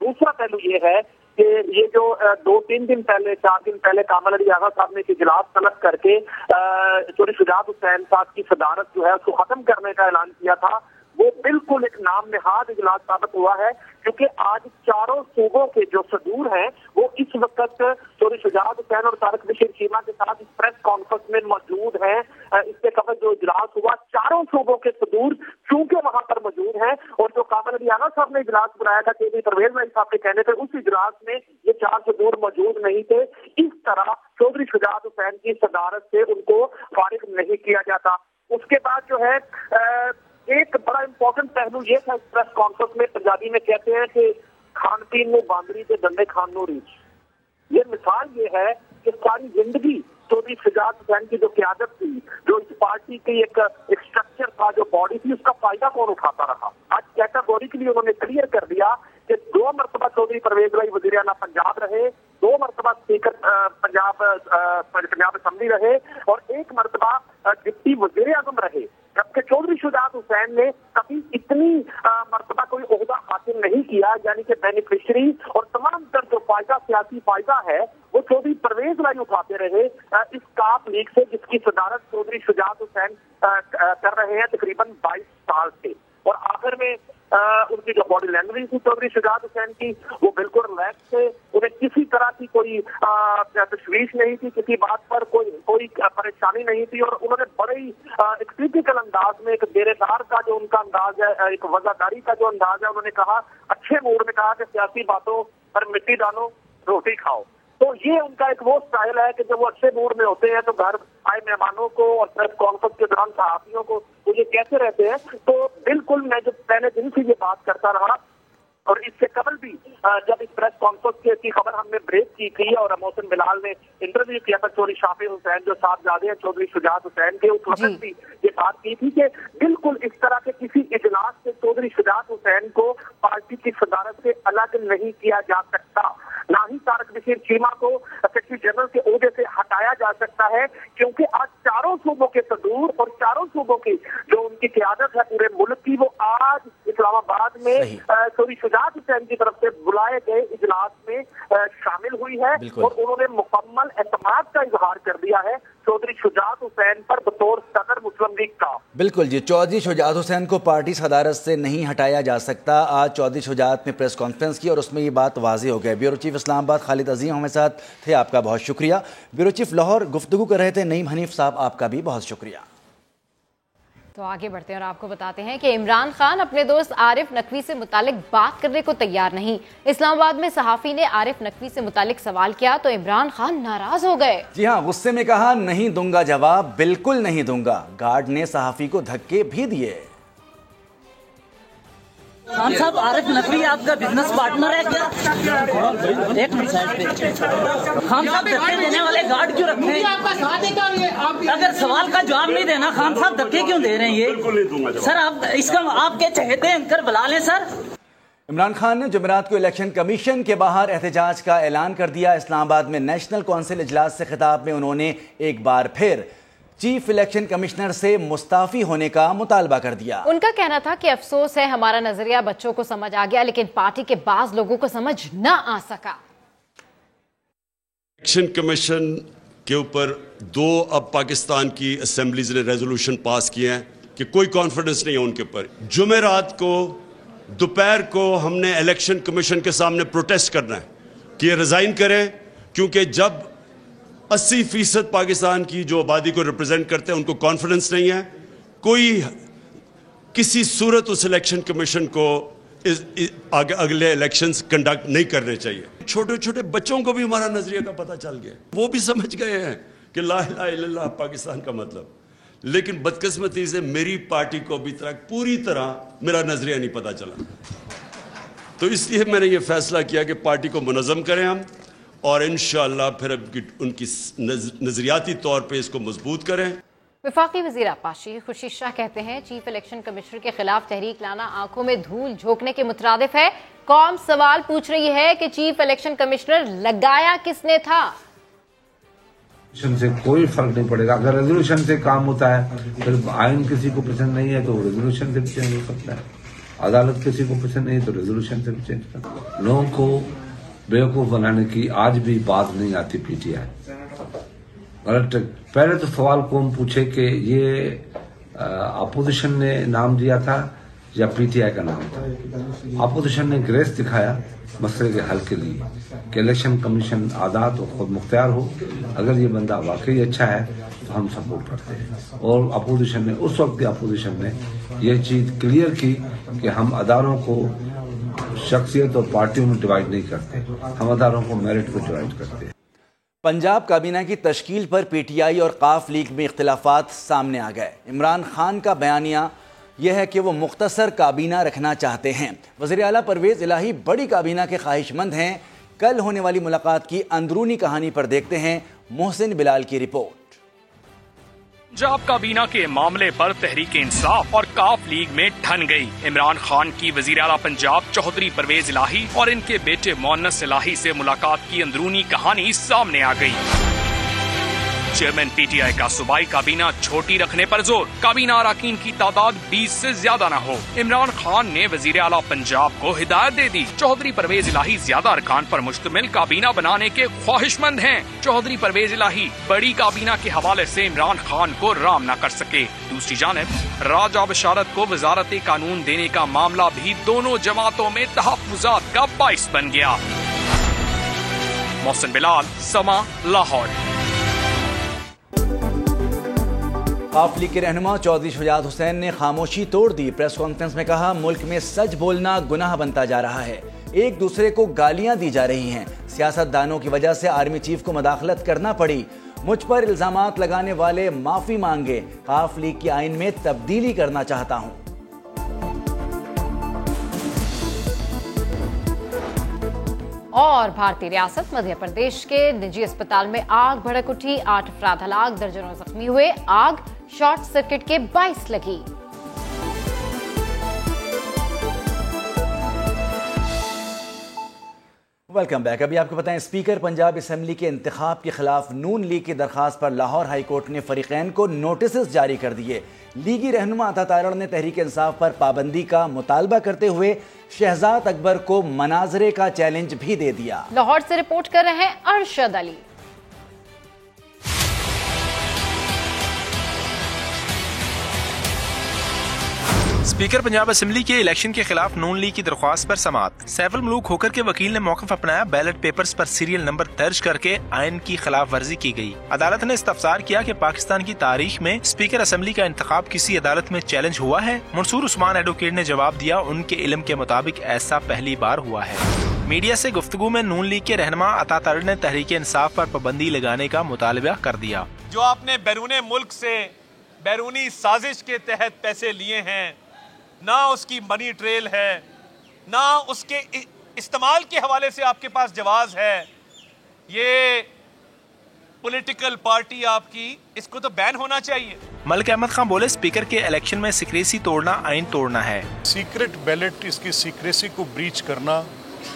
دوسرا پہلو یہ ہے کہ یہ جو 2-3 دن پہلے 4 دن پہلے کامل علی آغا صاحب نے ایک اجلاس طلب کر کے چودھری شجاعت حسین صاحب کی صدارت جو ہے اس کو ختم کرنے کا اعلان کیا تھا, وہ بالکل ایک نام نہاد اجلاس ثابت ہوا ہے, کیونکہ آج چاروں صوبوں کے جو صدور ہیں وہ اس وقت چودھری شجاعت حسین اور طارق بشیر چیمہ کے ساتھ اس پریس کانفرنس میں موجود ہیں. اس سے قبل جو اجلاس ہوا چاروں صوبوں کے صدور چونکہ وہاں پر موجود ہیں, اور جو کامل علی آغا صاحب نے اجلاس بنایا تھا چودھری پرویز لائی صاحب کے کہنے پہ اس اجلاس میں یہ 4 صدور موجود نہیں تھے. اس طرح چودھری شجاعت حسین کی صدارت سے ان کو فارغ نہیں کیا جاتا. اس کے بعد جو ہے ایک بڑا امپورٹنٹ پہلو یہ تھا اس پریس کانفرنس میں, پنجابی میں کہتے ہیں کہ کھان پین میں باندری سے ڈنڈے کھان نو ریچ. یہ مثال یہ ہے کہ ساری زندگی چودھری شجاعت حسین کی جو قیادت تھی, جو اس پارٹی کی ایک اسٹرکچر تھا, جو باڈی تھی, اس کا فائدہ کون اٹھاتا رہا. آج کیٹاگوریکلی انہوں نے کلیئر کر دیا کہ 2 مرتبہ چودھری پرویز لائی وزیر اعلیٰ پنجاب رہے, 2 مرتبہ اسپیکر پنجاب اسمبلی رہے اور 1 مرتبہ ڈپٹی وزیر اعظم رہے. جبکہ چودھری شجاعت حسین نے کبھی اتنی مرتبہ کوئی عہدہ حاصل نہیں کیا, یعنی کہ بینیفیشری اور تمام تر جو فائدہ, سیاسی فائدہ ہے, وہ چودھری پرویز لائی اٹھاتے رہے اس کاف لیگ سے, جس کی صدارت چودھری شجاعت حسین کر رہے ہیں تقریباً 22 سال سے. اور آخر میں ان کی جو باڈی لینگویج تھی چودھری شجاعت حسین کی, وہ بالکل ریلیکس تھے, انہیں کسی طرح کی کوئی تشویش نہیں تھی, کسی بات پر کوئی پریشانی نہیں تھی, اور انہوں نے بڑے ہی ایک ٹیپیکل انداز میں, ایک ڈیرے دار کا جو ان کا انداز ہے, ایک وزاداری کا جو انداز ہے, انہوں نے کہا اچھے موڈ میں کہا کہ سیاسی باتوں پر مٹی ڈالو, روٹی کھاؤ. تو یہ ان کا ایک وہ سٹائل ہے کہ جب وہ اچھے موڈ میں ہوتے ہیں تو گھر آئے مہمانوں کو اور پریس کانفرنس کے دوران صحافیوں کو وہ یہ کیسے رہتے ہیں. تو بالکل میں جو پہلے دن سے یہ بات کرتا رہا, اور اس سے قبل بھی جب اس پریس کانفرنس کی خبر ہم نے بریک کی تھی اور محسن بلال نے انٹرویو کیا تھا چودھری شافی حسین جو صاحبزادے ہیں چودھری شجاعت حسین کے, اس وقت بھی یہ بات کی تھی کہ بالکل اس طرح کے کسی اجلاس سے چودھری شجاعت حسین کو پارٹی کی صدارت سے الگ نہیں کیا جا سکتا, نہ ہی طارق بشیر چیمہ کو سیکرٹری جنرل کے عہدے سے ہٹایا جا سکتا ہے, کیونکہ آج چاروں صوبوں کے صدور اور چاروں صوبوں کی جو ان کی قیادت ہے پورے ملک کی, وہ آج اسلام آباد میں چودھری شجاعت حسین کی طرف سے بلائے گئے اجلاس میں شامل ہوئی ہے, اور انہوں نے مکمل اعتماد کا اظہار کر دیا ہے چودھری شجاعت حسین پر بطور صدر مسلم لیگ کا. بالکل جی, چودھری شجاعت حسین کو پارٹی صدارت سے نہیں ہٹایا جا سکتا. آج چودھری شجاعت نے پریس کانفرنس کی اور اس میں یہ بات واضح ہو گئی. بیورو چیف اسلام آباد خالد عظیم ہمارے ساتھ تھے, آپ کا بہت شکریہ. بیورو چیف لاہور گفتگو کر رہے تھے نعیم حنیف صاحب, آپ کا بھی بہت شکریہ. تو آگے بڑھتے ہیں اور آپ کو بتاتے ہیں کہ عمران خان اپنے دوست عارف نقوی سے متعلق بات کرنے کو تیار نہیں. اسلام آباد میں صحافی نے عارف نقوی سے متعلق سوال کیا تو عمران خان ناراض ہو گئے. جی ہاں, غصے میں کہا نہیں دوں گا جواب, بالکل نہیں دوں گا. گارڈ نے صحافی کو دھکے بھی دیے. خان صاحب, عارف نقوی آپ کا بزنس پارٹنر ہے کیا؟ ایک منٹ سائڈ پہ. خان صاحب, دھکے دینے والے گارڈ کیوں رکھے ہیں؟ اگر سوال کا جواب نہیں دینا خان صاحب دھکے کیوں دے رہے ہیں یہ سر؟ آپ اس کا آپ کے چہتے انکر بلا لیں سر. عمران خان نے جمعرات کو الیکشن کمیشن کے باہر احتجاج کا اعلان کر دیا. اسلام آباد میں نیشنل کونسل اجلاس سے خطاب میں انہوں نے ایک بار پھر چیف الیکشن کمشنر سے مستعفی ہونے کا مطالبہ کر دیا۔ ان کا کہنا تھا کہ افسوس ہے ہمارا نظریہ بچوں کو سمجھ آ گیا لیکن پارٹی کے بعض لوگوں کو سمجھ نہ آ سکا۔ الیکشن کمیشن کے اوپر 2 اب پاکستان کی اسمبلیز نے ریزولوشن پاس کیے ہیں کہ کوئی کانفیڈنس نہیں ہے ان کے اوپر۔ جمعرات کو دوپہر کو ہم نے الیکشن کمیشن کے سامنے پروٹیسٹ کرنا ہے کہ یہ ریزائن کریں، کیونکہ جب 80% پاکستان کی جو آبادی کو ریپرزینٹ کرتے ہیں ان کو کانفیڈنس نہیں ہے، کوئی کسی صورت اس الیکشن کمیشن کو اگلے الیکشنز کنڈکٹ نہیں کرنے چاہیے۔ چھوٹے چھوٹے بچوں کو بھی ہمارا نظریہ کا پتہ چل گیا، وہ بھی سمجھ گئے ہیں کہ لا الہ الا اللہ پاکستان کا مطلب، لیکن بدقسمتی سے میری پارٹی کو ابھی تک پوری طرح میرا نظریہ نہیں پتہ چلا۔ تو اس لیے میں نے یہ فیصلہ کیا کہ پارٹی کو منظم کریں ہم، اور انشاءاللہ پھر ان کی نظریاتی طور پہ اس کو مضبوط کریں۔ وفاقی وزیر آبپاشی خورشید شاہ کہتے ہیں چیف الیکشن کمشنر کے خلاف تحریک لانا آنکھوں میں دھول جھونکنے کے مترادف ہے۔ قوم سوال پوچھ رہی ہے کہ چیف الیکشن کمشنر لگایا کس نے تھا؟ سے کوئی فرق نہیں پڑے گا، اگر ریزولوشن سے کام ہوتا ہے پھر آئین کسی کو پسند نہیں ہے تو ریزولوشن سے بھی چینج ہو سکتا ہے، عدالت کسی کو پسند نہیں ہے تو ریزولوشن سے بھی چینج کر سکتا ہے۔ لوگوں کو بیوقوف بنانے کی آج بھی بات نہیں آتی پی ٹی آئی غلط۔ پہلے تو سوال کون پوچھے کہ یہ اپوزیشن نے نام دیا تھا یا پی ٹی آئی کا نام تھا۔ اپوزیشن نے گریس دکھایا مسئلے کے حل کے لیے کہ الیکشن کمیشن آزاد و خود مختار ہو، اگر یہ بندہ واقعی اچھا ہے تو ہم سپورٹ کرتے ہیں۔ اور اپوزیشن نے اس وقت اپوزیشن نے یہ چیز کلیئر کی کہ ہم اداروں کو شخصیت اور پارٹیوں میں ڈیوائیڈ نہیں کرتے، ہم اداروں کو میرٹ پر ڈیوائیڈ کرتے ہیں۔ پنجاب کابینہ کی تشکیل پر پی ٹی آئی اور قاف لیگ میں اختلافات سامنے آ گئے۔ عمران خان کا بیانیہ یہ ہے کہ وہ مختصر کابینہ رکھنا چاہتے ہیں۔ وزیر اعلیٰ پرویز الہی بڑی کابینہ کے خواہش مند ہیں۔ کل ہونے والی ملاقات کی اندرونی کہانی پر دیکھتے ہیں محسن بلال کی رپورٹ۔ پنجاب کابینہ کے معاملے پر تحریک انصاف اور قاف لیگ میں ٹھن گئی۔ عمران خان کی وزیر اعلیٰ پنجاب چودھری پرویز الہی اور ان کے بیٹے مونس الہی سے ملاقات کی اندرونی کہانی سامنے آ گئی۔ چیئرمین پی ٹی آئی کا صوبائی کابینہ چھوٹی رکھنے پر زور، کابینہ اراکین کی تعداد 20 سے زیادہ نہ ہو۔ عمران خان نے وزیر اعلیٰ پنجاب کو ہدایت دے دی۔ چودھری پرویز الہی زیادہ ارکان پر مشتمل کابینہ بنانے کے خواہش مند ہیں۔ چودھری پرویز الہی بڑی کابینہ کے حوالے سے عمران خان کو رام نہ کر سکے۔ دوسری جانب راجہ بشارت کو وزارت قانون دینے کا معاملہ بھی دونوں جماعتوں میں تحفظات کا باعث بن گیا۔ محسن بلال، سما، لاہور۔ قاف لیگ کے رہنما چودھری شجاعت حسین نے خاموشی توڑ دی۔ پریس کانفرنس میں کہا ملک میں سچ بولنا گناہ بنتا جا رہا ہے، ایک دوسرے کو گالیاں دی جا رہی ہیں، سیاست دانوں کی وجہ سے آرمی چیف کو مداخلت کرنا پڑی، مجھ پر الزامات لگانے والے معافی مانگے، قاف لیگ کی آئین میں تبدیلی کرنا چاہتا ہوں۔ اور بھارتی ریاست مدھیہ پردیش کے نجی اسپتال میں آگ بھڑک اٹھی، 8 افراد ہلاک، درجنوں زخمی ہوئے، آگ شارٹ سرکٹ کے باعث لگی۔ Welcome back. ابھی آپ کو بتائیں اسپیکر پنجاب اسمبلی کے انتخاب کے خلاف نون لیگ کی درخواست پر لاہور ہائی کورٹ نے فریقین کو نوٹسز جاری کر دیے۔ لیگی رہنما عطا تارڑ نے تحریک انصاف پر پابندی کا مطالبہ کرتے ہوئے شہزاد اکبر کو مناظرے کا چیلنج بھی دے دیا۔ لاہور سے رپورٹ کر رہے ہیں ارشد علی۔ اسپیکر پنجاب اسمبلی کے الیکشن کے خلاف نون لیگ کی درخواست پر سماعت۔ سیف الملوک ہوکر کے وکیل نے موقف اپنایا، بیلٹ پیپرز پر سیریل نمبر درج کر کے آئین کی خلاف ورزی کی گئی۔ عدالت نے استفسار کیا کہ پاکستان کی تاریخ میں اسپیکر اسمبلی کا انتخاب کسی عدالت میں چیلنج ہوا ہے؟ منصور عثمان ایڈوکیٹ نے جواب دیا، ان کے علم کے مطابق ایسا پہلی بار ہوا ہے۔ میڈیا سے گفتگو میں نون لیگ کے رہنما عطا تارڑ نے تحریک انصاف پر پابندی لگانے کا مطالبہ کر دیا۔ جو آپ نے بیرون ملک سے بیرونی سازش کے تحت پیسے لیے ہیں، نہ اس کی منی ٹریل ہے، نہ اس کے استعمال کے حوالے سے آپ کے پاس جواز ہے، یہ پولیٹیکل پارٹی آپ کی، اس کو تو بین ہونا چاہیے۔ ملک احمد خان بولے، اسپیکر کے الیکشن میں سیکریسی توڑنا آئین توڑنا ہے۔ سیکرٹ بیلٹ، اس کی سیکریسی کو بریچ کرنا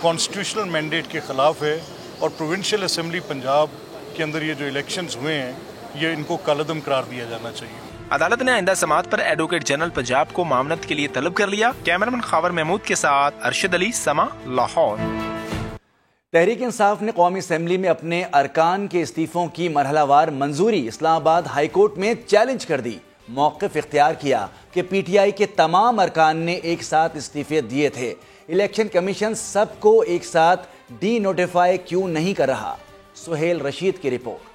کانسٹیٹیوشنل مینڈیٹ کے خلاف ہے، اور پروونشل اسمبلی پنجاب کے اندر یہ جو الیکشنز ہوئے ہیں ये इनको कलअदम करार दिया जाना चाहिए। अदालत ने आइंदा समाअत पर एडवोकेट जनरल पंजाब को मामलत के लिए तलब कर लिया। कैमरामैन खावर महमूद के साथ अरशद अली, समा, लाहौर। तहरीक इंसाफ ने कौमी असम्बली में अपने अरकान के इस्तीफों की मरहलावार मंजूरी इस्लामाबाद हाई कोर्ट में चैलेंज कर दी। मौक़िफ़ इख्तियार किया कि पीटीआई के तमाम अरकान ने एक साथ इस्तीफे दिए थे। इलेक्शन कमीशन सबको एक साथ डी नोटिफाई क्यों नहीं कर रहा? सुहेल रशीद की रिपोर्ट।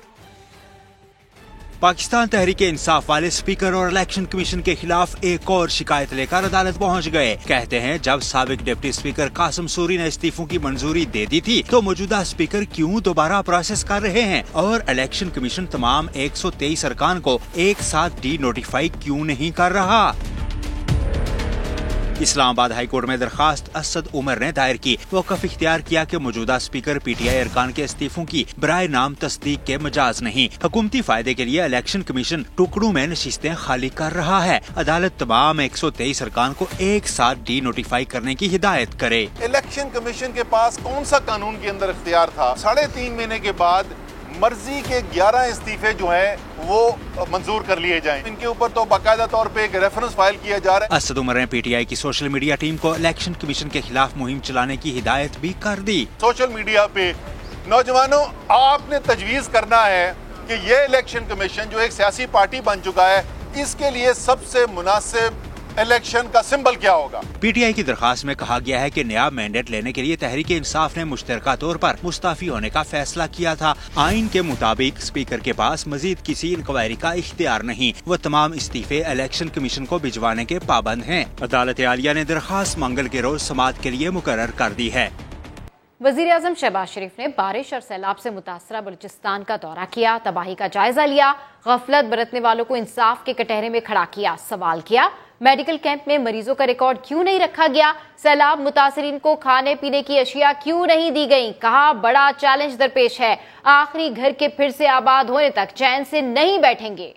पाकिस्तान तहरीक इंसाफ वाले स्पीकर और इलेक्शन कमीशन के खिलाफ एक और शिकायत लेकर अदालत पहुंच गए। कहते हैं जब साबिक डिप्टी स्पीकर कासिम सूरी ने इस्तीफों की मंजूरी दे दी थी तो मौजूदा स्पीकर क्यों दोबारा प्रोसेस कर रहे हैं और इलेक्शन कमीशन तमाम 123 अरकान को एक साथ डी नोटिफाई क्यों नहीं कर रहा। इस्लामाबाद हाई कोर्ट में दरखास्त असद उमर ने दायर की। वक़्फ़ इख्तियार किया कि मौजूदा स्पीकर पीटीआई अरकान के इस्तीफों की बराए नाम तस्दीक के मजाज नहीं, हुकूमती फायदे के लिए इलेक्शन कमीशन टुकड़ों में नशिस्तें खाली कर रहा है। अदालत तमाम 123 अरकान को एक साथ डी नोटिफाई करने की हिदायत करे। इलेक्शन कमीशन के पास कौन सा कानून के अंदर इख्तियार था? 3.5 महीने के बाद मर्जी के 11 इस्तीफे जो हैं वो मंजूर कर लिए जाएं। इनके ऊपर तो बाकायदा तौर पे एक रेफरेंस फाइल किया जा रहा है। असद उमर ने पीटीआई की सोशल मीडिया टीम को इलेक्शन कमीशन के खिलाफ मुहिम चलाने की हिदायत भी कर दी। सोशल मीडिया पे नौजवानों, आपने तजवीज़ करना है कि ये इलेक्शन कमीशन जो एक सियासी पार्टी बन चुका है, इसके लिए सबसे मुनासिब इलेक्शन का सिंबल क्या होगा? पीटीआई की दरखास्त में कहा गया है कि नया मैंडेट लेने के लिए तहरीक इंसाफ ने मुश्तरका तौर पर मुस्ताफी होने का फैसला किया था। आइन के मुताबिक स्पीकर के पास मजीद किसी इंक्वायरी का इख्तियार नहीं। वो तमाम इस्तीफे इलेक्शन कमीशन को भिजवाने के पाबंद हैं। अदालत आलिया ने दरखास्त मंगल के रोज समाअत के लिए मुकर्रर कर दी है। वज़ीर-ए-आज़म शहबाज शरीफ ने बारिश और सैलाब से मुतासरा बलूचिस्तान का दौरा किया, तबाही का जायजा लिया, गफलत बरतने वालों को इंसाफ के कटहरे में खड़ा किया, सवाल किया मेडिकल कैंप में मरीजों का रिकॉर्ड क्यों नहीं रखा गया, सैलाब मुतासरीन को खाने पीने की अशिया क्यों नहीं दी गई। कहा बड़ा चैलेंज दरपेश है, आखिरी घर के फिर से आबाद होने तक चैन से नहीं बैठेंगे।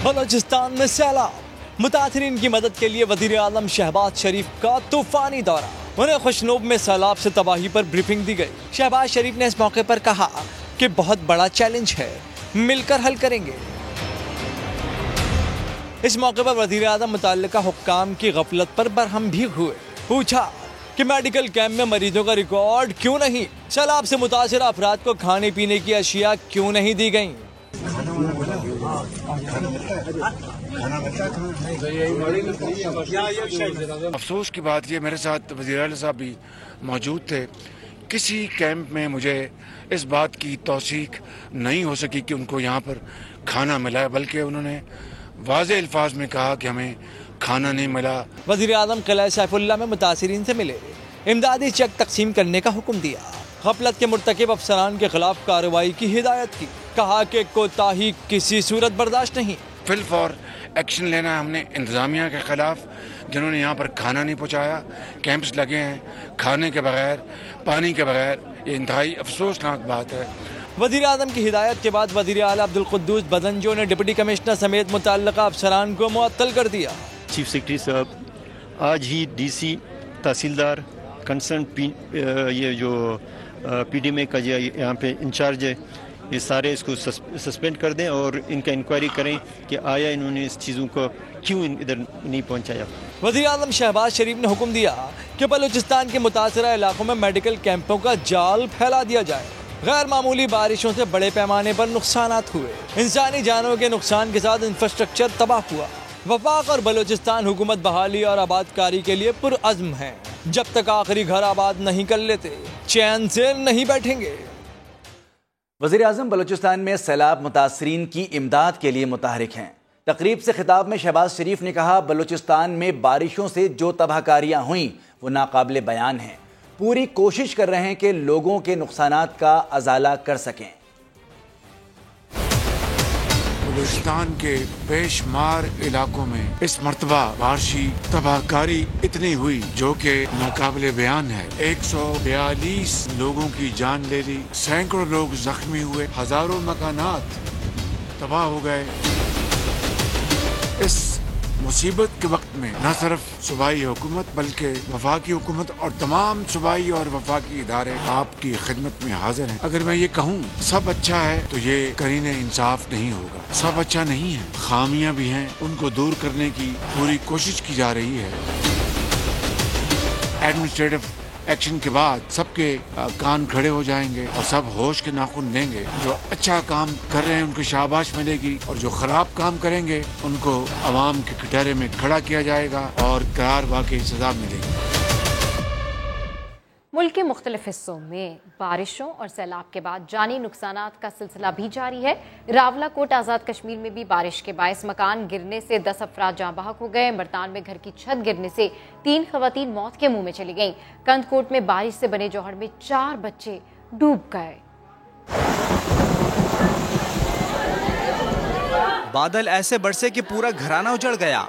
बलूचिस्तान में सैलाब, मुतासरीन की मदद के लिए वज़ीर-ए-आज़म शहबाज शरीफ का तूफानी दौरा, उन्हें खुशनूब में सैलाब से तबाही पर ब्रीफिंग दी गई। शहबाज शरीफ ने इस मौके पर कहा कि बहुत बड़ा चैलेंज है, मिलकर हल करेंगे। इस मौके पर वज़ीर-ए-आज़म मुतल्लिका हुक्काम की गफलत पर बरहम भी हुए। पूछा कि मेडिकल कैंप में मरीजों का रिकॉर्ड क्यों नहीं, सैलाब से मुतासर अफराद को खाने पीने की अशिया क्यों नहीं दी गई। अफसोस की बात ये, मेरे साथ वज़ीर आला साहब भी मौजूद थे। किसी कैंप में मुझे इस बात की तौसीक नहीं हो सकी कि उनको यहाँ पर खाना मिला है, बल्कि उन्होंने वाज़े अल्फाज में कहा कि हमें खाना नहीं मिला। वज़ीर-ए-आज़म किला सैफुल्ला में मुतासरीन से मिले, इमदादी चेक तकसीम करने का हुक्म दिया, गफलत के मुर्तकिब अफसरान के खिलाफ कार्रवाई की हिदायत की। कहा कि कोताही किसी सूरत बर्दाश्त नहीं। फिल फॉर एक्शन लेना है हमने इंतज़ामिया के खिलाफ, जिन्होंने यहाँ पर खाना नहीं पहुँचाया। कैंप्स लगे हैं खाने के बगैर, पानी के बगैर, ये इंतहाई अफसोसनाक बात है। वज़ीर-ए-आज़म की हिदायत के बाद वज़ीर आला अब्दुल कुद्दूस बदनजो ने डिप्टी कमिश्नर समेत मुतल्लिका अफसरान को मुअत्तल कर दिया। चीफ सेक्रेटरी साहब आज ही डीसी, तहसीलदार, कंसर्न ये जो पीडीएमए का जो यहाँ पे इंचार्ज है, ये सारे इसको सस्पेंड कर दें और इनका इंक्वायरी करें कि आया इन्होंने इस चीज़ों को क्यों इधर नहीं पहुँचाया। वज़ीर-ए-आज़म शहबाज शरीफ ने हुक्म दिया कि बलूचिस्तान के मुतासरा इलाकों में मेडिकल कैंपों का जाल फैला दिया जाए। गैर मामूली बारिशों से बड़े पैमाने पर नुकसानात हुए, इंसानी जानों के नुकसान के साथ इंफ्रास्ट्रक्चर तबाह हुआ। वफाक और बलूचिस्तान हुकूमत बहाली और आबादकारी के लिए पुरअज़्म है। जब तक आखिरी घर आबाद नहीं कर लेते चैन से नहीं बैठेंगे। वज़ीर-ए-आज़म बलूचिस्तान में सैलाब मुतासरीन की इमदाद के लिए मुतहरिक हैं। तकरीब से खिताब में शहबाज शरीफ ने कहा बलूचिस्तान में बारिशों से जो तबाहकारियाँ हुईं वो नाकाबिले बयान हैं। पूरी कोशिश कर रहे हैं कि लोगों के नुकसानात का अजाला कर सकें। बलूचिस्तान के बेशुमार इलाकों में इस मर्तबा बारिशी तबाहकारी इतनी हुई जो कि नाकाबिले बयान है। 142 लोगों की जान ले ली, सैकड़ों लोग जख्मी हुए, हजारों मकानात तबाह हो गए। इस मुसीबत के वक्त में न सिर्फ सूबाई हुकूमत बल्कि वफाकी हुकूमत और तमाम सूबाई और वफाकी इदारे आपकी खिदमत में हाजिर हैं। अगर मैं ये कहूँ सब अच्छा है तो ये करीने इंसाफ नहीं होगा। सब अच्छा नहीं है, खामियां भी हैं, उनको दूर करने की पूरी कोशिश की जा रही है। एडमिनिस्ट्रेटिव एक्शन के बाद सबके कान खड़े हो जाएंगे और सब होश के नाखून देंगे। जो अच्छा काम कर रहे हैं उनको शाबाश मिलेगी और जो खराब काम करेंगे उनको अवाम के कटहरे में खड़ा किया जाएगा और करार वाकई सजा मिलेगी। मुल्क के मुख्तलिफ हिस्सों में बारिशों और सैलाब के बाद जानी नुकसानात का सिलसिला भी जारी है। रावलाकोट आज़ाद कश्मीर में भी बारिश के बायस मकान गिरने से 10 अफराद जाँ बहक हो गए। मर्दान में घर की छत गिरने से 3 खवातीन मौत के मुंह में चली गईं। कंदकोट में बारिश से बने जौहर में 4 बच्चे डूब गए। बादल ऐसे बरसे कि पूरा घराना उजड़ गया।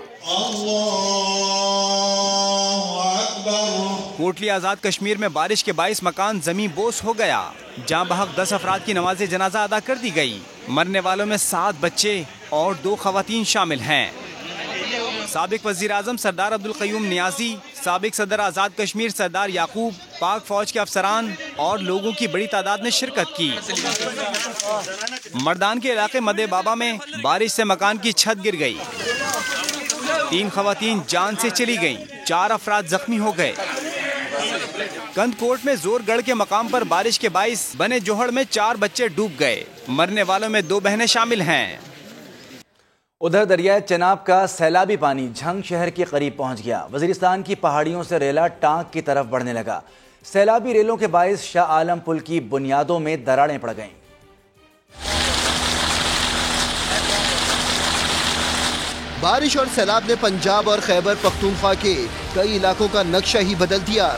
कोटली आज़ाद कश्मीर में बारिश के बाइस मकान जमीन बोस हो गया। जहाँ बहक 10 अफराद की नमाज जनाजा अदा कर दी गई। मरने वालों में 7 बच्चे और 2 खवातीन शामिल हैं। साबिक वजीर आजम सरदार अब्दुल क़य्यूम नियाज़ी, साबिक सदर आज़ाद कश्मीर सरदार याकूब, पाक फौज के अफसरान और लोगों की बड़ी तादाद ने शिरकत की। मर्दान के इलाके मदे बाबा में बारिश से मकान की छत गिर गई। 3 खवातीन जान से चली गईं, 4 अफराद जख्मी हो गए। कंदकोट में जोरगढ़ के मकाम पर बारिश के बाइस बने जोहड़ में 4 बच्चे डूब गए। मरने वालों में 2 बहनें शामिल हैं। उधर दरियाए चनाब का सैलाबी पानी झंग शहर के करीब पहुंच गया। वजीरिस्तान की पहाड़ियों से रेला टांग की तरफ बढ़ने लगा। सैलाबी रेलों के बाइस शाह आलम पुल की बुनियादों में दरारें पड़ गईं। बारिश और सैलाब ने पंजाब और खैबर पख्तूनख्वा के कई इलाकों का नक्शा ही बदल दिया।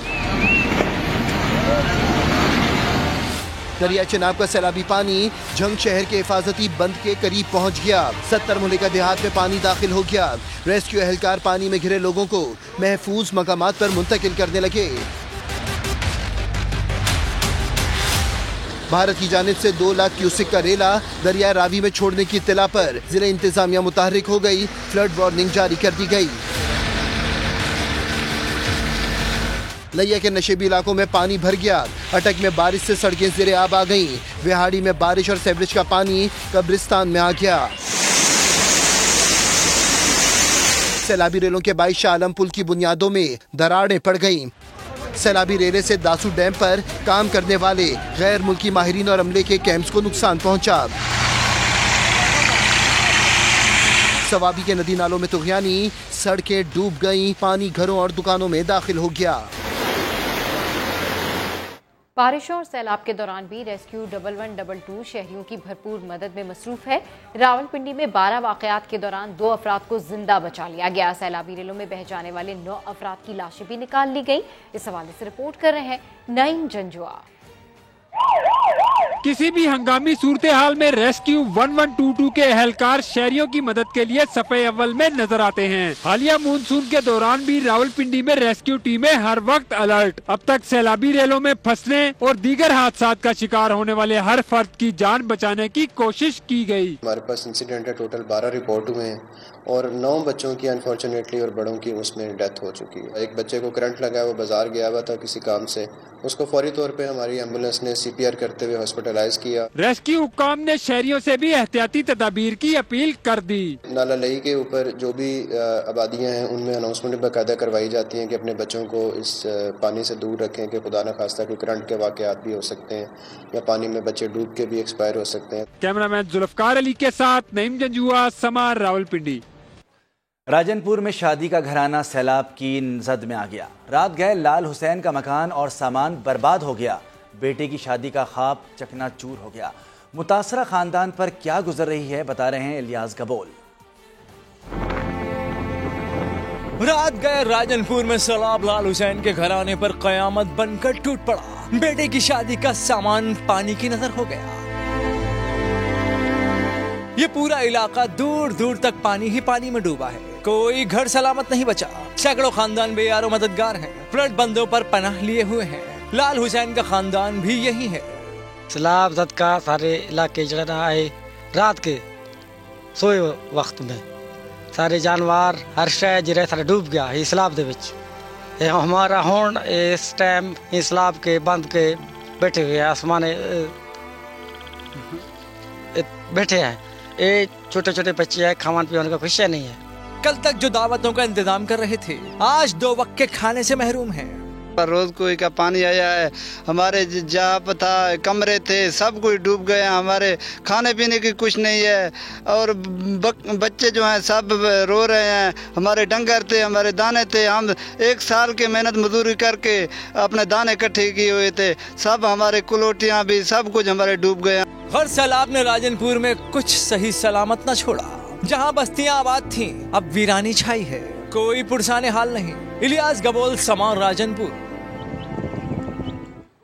दरिया चनाब का सैलाबी पानी झंग शहर के हिफाजती बंद के करीब पहुंच गया। 70 मुलिका देहात में पानी दाखिल हो गया। रेस्क्यू एहलकार पानी में घिरे लोगों को महफूज मकामात पर मुंतकिल करने लगे। भारत की जानिब से 2 लाख क्यूसिक का रेला दरिया रावी में छोड़ने की इत्तला पर जिला इंतजामिया मुतहरिक हो गई। फ्लड वार्निंग जारी कर दी गई। लैया के नशेबी इलाकों में पानी भर गया। अटक में बारिश से सड़कें ज़ेरे आब आ गईं। विहाड़ी में बारिश और सेवरेज का पानी कब्रिस्तान में आ गया। सैलाबी रेलों के बाइस शाह आलम पुल की बुनियादों में दरारें पड़ गईं। सैलाबी रेले से दासू डैम पर काम करने वाले गैर मुल्की माहिरीन और अमले के कैंप्स को नुकसान पहुंचा। सवाबी के नदी नालों में तुगयानी, सड़कें डूब गईं। पानी घरों और दुकानों में दाखिल हो गया। बारिशों और सैलाब के दौरान भी रेस्क्यू 1122 शहरियों की भरपूर मदद में मसरूफ है। रावलपिंडी में 12 वाकयात के दौरान 2 अफराद को जिंदा बचा लिया गया। सैलाबी रेलों में बह जाने वाले 9 अफराद की लाशें भी निकाल ली गईं। इस हवाले से रिपोर्ट कर रहे हैं नईम जंजुआ। किसी भी हंगामी सूरत हाल में रेस्क्यू 1122 के एहलकार शहरियों की मदद के लिए सफ़े अव्वल में नजर आते हैं। हालिया मानसून के दौरान भी रावलपिंडी में रेस्क्यू टीमें हर वक्त अलर्ट। अब तक सैलाबी रेलों में फंसने और दीगर हादसात का शिकार होने वाले हर फर्द की जान बचाने की कोशिश की गई। हमारे पास इंसिडेंट है, टोटल 12 रिपोर्ट हुए हैं और 9 बच्चों की अनफॉर्चुनेटली और बड़ों की उसमें डेथ हो चुकी है। एक बच्चे को करंट लगा, वो बाजार गया हुआ था किसी काम से, उसको फौरी तौर पे हमारी एम्बुलेंस ने CPR करते हुए हॉस्पिटलाइज किया। रेस्क्यू हुक्काम ने शहरियों से भी एहतियाती तदाबीर की अपील कर दी। नाला लई के ऊपर जो भी आबादियां हैं उनमें अनाउंसमेंट बाकायदा करवाई जाती हैं कि अपने बच्चों को इस पानी से दूर रखें कि खुदा न खास्ता कोई करंट के वाकयात भी हो सकते हैं या पानी में बच्चे डूब के भी एक्सपायर हो सकते हैं। कैमरामैन जुल्फकार अली के साथ नईम जंजुआ, समार, रावलपिंडी। राजनपुर में शादी का घराना सैलाब की जद में आ गया। रात गए लाल हुसैन का मकान और सामान बर्बाद हो गया। बेटे की शादी का ख्वाब चकनाचूर हो गया। मुतासरा खानदान पर क्या गुजर रही है बता रहे हैं इलियास गबोल। रात गए राजनपुर में सैलाब लाल हुसैन के घराने पर कयामत बनकर टूट पड़ा। बेटे की शादी का सामान पानी की नजर हो गया। ये पूरा इलाका दूर दूर तक पानी ही पानी में डूबा है। कोई घर सलामत नहीं बचा। सैकड़ों खानदान बेयारो मददगार हैं। फ्लड बंदों पर पनाह लिए हुए हैं। लाल हुसैन का खानदान भी यही है। सैलाब जद का सारे इलाके जड़ा आए रात के सोए वक्त में ਸਾਰੇ ਜਾਨਵਰ ਹਰ ਸ਼ੈ ਜਿਹੜੇ ਸਾਰੇ ਡੂਬ ਗਿਆ ਇਸ ਸਲਾਬ ਦੇ ਵਿੱਚ। ਇਹ ਹਮਾਰਾ ਹੁਣ ਇਸ ਟਾਈਮ ਇਸ ਸਲਾਬ ਕੇ ਬੰਦ ਕੇ बैठे हुए आसमान बैठे हैं। ये छोटे छोटे बच्चे हैं, खान पीने का कुछ नहीं है। कल तक जो दावतों का इंतजाम कर रहे थे आज 2 वक्त के खाने से महरूम हैं। रोज कोई का पानी आया है, हमारे जहाँ था कमरे थे सब कुछ डूब गए, हमारे खाने पीने की कुछ नहीं है और बच्चे जो हैं सब रो रहे हैं। हमारे डंगर थे, हमारे दाने थे, हम 1 साल के मेहनत मजदूरी करके अपने दाने इकट्ठे किए हुए थे, सब हमारे कुलोटियाँ भी सब कुछ हमारे डूब गए। हर सैलाब ने राजनपुर में कुछ सही सलामत न छोड़ा। जहाँ बस्तियाँ आबाद थीं अब वीरानी छाई है, कोई पुरसाने हाल नहीं। इलियास गबोल, समार, राजनपुर।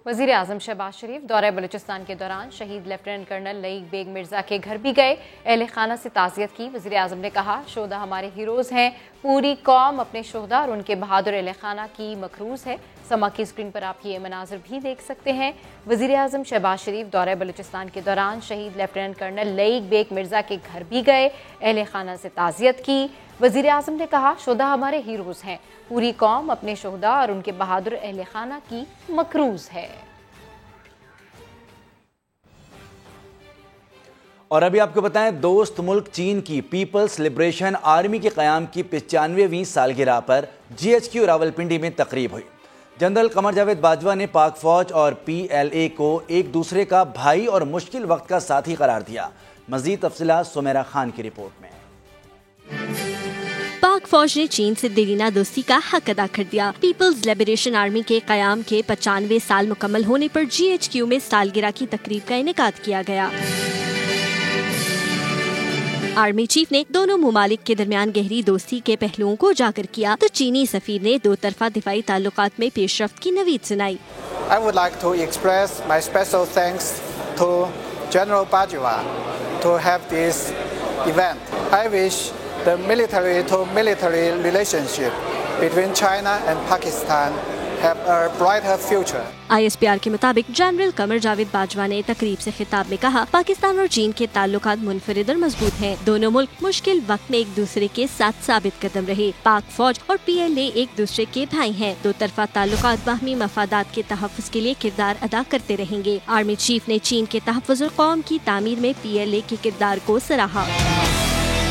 वज़ीर आज़म शहबाज शरीफ दौरे बलूचिस्तान के दौरान शहीद लेफ्टिनेंट कर्नल लईक बेग मिर्ज़ा के घर भी गए, अहले खाना से ताज़ियत की। वज़ीर आज़म ने कहा शोहदा हमारे हीरोज़ हैं, पूरी कौम अपने शोहदा और उनके बहादुर अहले खाना की मकरूज़ है। समा की स्क्रीन पर आप ये मनाज़र भी देख सकते हैं। वज़ीर आज़म शहबाज शरीफ दौरे बलूचिस्तान के दौरान शहीद लेफ्टिनेंट कर्नल लईक बेग मिर्ज़ा के घर भी गए, अहले खाना से ताज़ियत की। वज़ीर आज़म ने कहा शोहदा हमारे हीरोज़ हैं, पूरी कौम अपने शोहदा और उनके बहादुर अहले खाना की मकरूज़ है। और अभी आपको बताएं, दोस्त मुल्क चीन की पीपल्स लिबरेशन आर्मी के क़याम की 95वीं सालगिरह पर GHQ रावलपिंडी में तकरीब हुई। जनरल कमर जावेद बाजवा ने पाक फौज और PLA को एक दूसरे का भाई और मुश्किल वक्त का साथी करार दिया। मजीद तफसीलात सुमेरा खान की रिपोर्ट में। पाक फौज ने चीन से देरीना दोस्ती का हक अदा कर दिया। पीपल्स लिबरेशन आर्मी के क़याम के 95 साल मुकम्मल होने पर GHQ में सालगिरह की तकरीब का इनेकाद किया गया। आर्मी चीफ ने दोनों मुमालिक के दरमियान गहरी दोस्ती के पहलुओं को उजागर किया तो चीनी सफीर ने 2 तरफा दिफाई ताल्लुकात में पेशरफ्त की नवीद सुनाई। I would like to express my special thanks to General Bajwa to have this event. I wish the military relationship between China and Pakistan have a brighter future. ISPR के मुताबिक जनरल कमर जावेद बाजवा ने तकरीब से खिताब में कहा पाकिस्तान और चीन के ताल्लुकात मुनफरिद और मजबूत हैं। दोनों मुल्क मुश्किल वक्त में एक दूसरे के साथ साबित कदम रहे। पाक फौज और PLA एक दूसरे के भाई हैं। 2 तरफा ताल्लुकात बाहमी मफादात के तहफ़्फ़ुज़ के लिए किरदार अदा करते रहेंगे। आर्मी चीफ ने चीन के तहफ़्फ़ुज़ कौम की तामीर में PLA के किरदार को सराहा।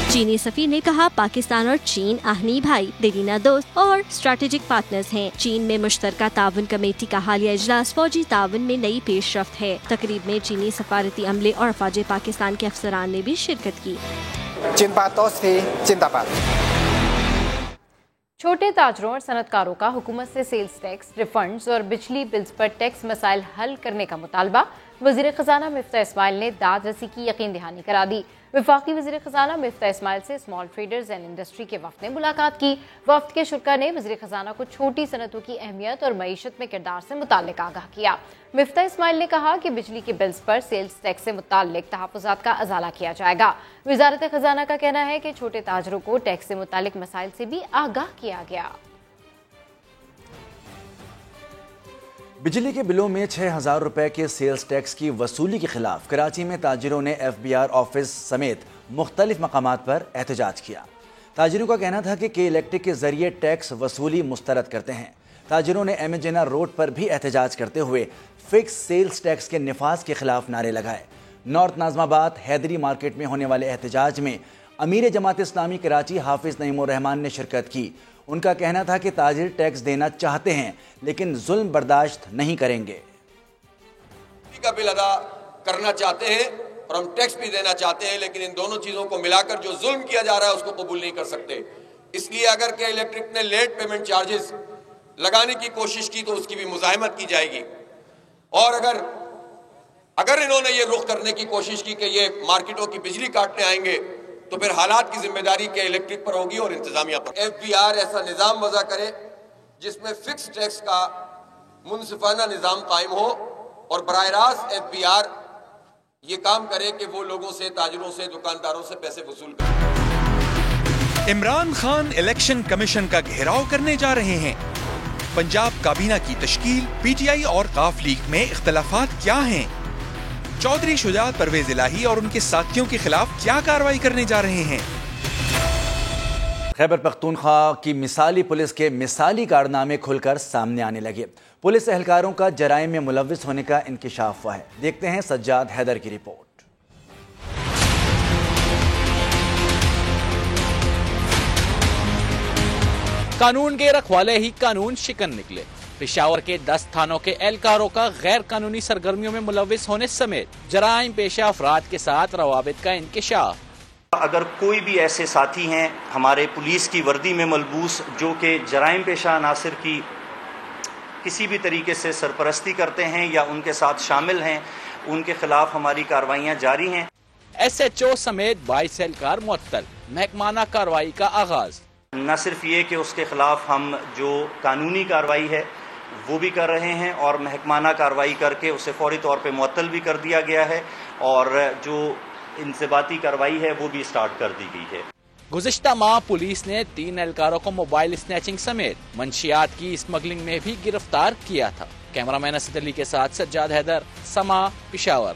चीनी सफीर ने कहा पाकिस्तान और चीन आहनी भाई, देरीना दोस्त और स्ट्रैटेजिक पार्टनर्स हैं। चीन में मुश्तरका ताउन कमेटी का हालिया इजलास फौजी ताउन में नई पेशरफ्त है। तकरीब में चीनी सफारती अमले और फौज पाकिस्तान के अफसरान ने भी शिरकत की। छोटे ताजरों और सनतकारों का हुकूमत से सेल्स टैक्स, रिफंड्स और बिजली बिल्स पर टैक्स मसाइल हल करने का मुतालबा। वज़ीर ख़ज़ाना मिफ्ता इस्माइल ने दाद रसी की यकीन दहानी करा दी। वफाकी वज़ीर ख़ज़ाना मिफ्ता इस्माइल से स्मॉल ट्रेडर्स एंड इंडस्ट्री के वफ़द ने मुलाकात की। वफ़द के शुरका ने वज़ीर ख़ज़ाना को छोटी सनतों की अहमियत और मईशत में किरदार से मुताल्लिक़ आगाह किया। मिफ्ता इस्माइल ने कहा कि बिजली के बिल्स पर सेल्स टैक्स से मुताल्लिक़ तहफ़्फ़ुज़ात का अज़ाला किया जाएगा। वज़ारत ख़ज़ाना का कहना है कि छोटे ताजरों को टैक्स से मुताल्लिक़ मसाइल से भी आगाह किया गया। बिजली के बिलों में 6,000 रुपए के सेल्स टैक्स की वसूली के खिलाफ कराची में ताजिरों ने FBR ऑफिस समेत मुख्तलिफ मकामात पर एहतजाज किया। ताजिरों का कहना था कि इलेक्ट्रिक के जरिए टैक्स वसूली मुस्तरद करते हैं। ताजिरों ने MJNR रोड पर भी एहतजाज करते हुए फिक्स सेल्स टैक्स के निफाज के खिलाफ नारे लगाए। नॉर्थ नाज़माबाद हैदरी मार्केट में होने वाले एहतजाज में अमीर जमात इस्लामी कराची हाफिज नईमुर रहमान ने शिरकत की। उनका कहना था कि ताजिर टैक्स देना चाहते हैं लेकिन जुल्म बर्दाश्त नहीं करेंगे। का बिल अदा करना चाहते हैं और हम टैक्स भी देना चाहते हैं, लेकिन इन दोनों चीजों को मिलाकर जो जुल्म किया जा रहा है उसको कबूल नहीं कर सकते। इसलिए अगर के इलेक्ट्रिक ने लेट पेमेंट चार्जेस लगाने की कोशिश की तो उसकी भी मुज़ाहिमत की जाएगी। और अगर इन्होंने ये रुख करने की कोशिश की कि ये मार्केटों की बिजली काटने आएंगे तो फिर हालात की जिम्मेदारी के इलेक्ट्रिक पर होगी और इंतजामिया पर। FBR ऐसा निज़ाम वज़ा करे जिसमें फिक्स टैक्स का मुनसिफाना निज़ाम कायम हो और बराह रास्त FBR ये काम करे कि वो लोगों से, ताजिरों से, दुकानदारों से पैसे वसूल करे। इमरान खान इलेक्शन कमीशन का घेराव करने जा रहे हैं। पंजाब काबीना की तश्कील, PTI और काफ लीग में इख्तलाफात क्या हैं? चौधरी शुजात परवेज इलाही और उनके साथियों के खिलाफ क्या कार्रवाई करने जा रहे हैं? खैबर पख्तूनख्वा की मिसाली पुलिस के मिसाली कारनामे खुलकर सामने आने लगे। पुलिस एहलकारों का जराइम में मुलव्विस होने का इंकिशाफ हुआ है। देखते हैं सज्जाद हैदर की रिपोर्ट। कानून के रखवाले ही कानून शिकन निकले। पेशावर के 10 थानों के एहलकारों का गैर कानूनी सरगर्मियों में मुलव्विस होने समेत जराइम पेशा अफराद के साथ रवाबित का इंकिशाफ। अगर कोई भी ऐसे साथी हैं हमारे पुलिस की वर्दी में मलबूस जो कि जराइम पेशा अनासर की किसी भी तरीके से सरपरस्ती करते हैं या उनके साथ शामिल हैं, उनके खिलाफ हमारी कार्रवाइयाँ जारी हैं। SHO समेत 22 एहलकार मुअत्तल, महकमाना कार्रवाई का आगाज। न सिर्फ ये कि उसके खिलाफ हम जो कानूनी कार्रवाई है वो भी कर रहे हैं और महकमाना कार्रवाई करके उसे फौरी तौर पे मुअत्तल भी कर दिया गया है और जो इंतबाती कार्रवाई है वो भी स्टार्ट कर दी गई है। गुज़िश्ता माह पुलिस ने 3 एहलकारों को मोबाइल स्नैचिंग समेत मंशियात की स्मगलिंग में भी गिरफ्तार किया था। कैमरामैन असद अली के साथ सज्जाद हैदर, समा, पेशावर।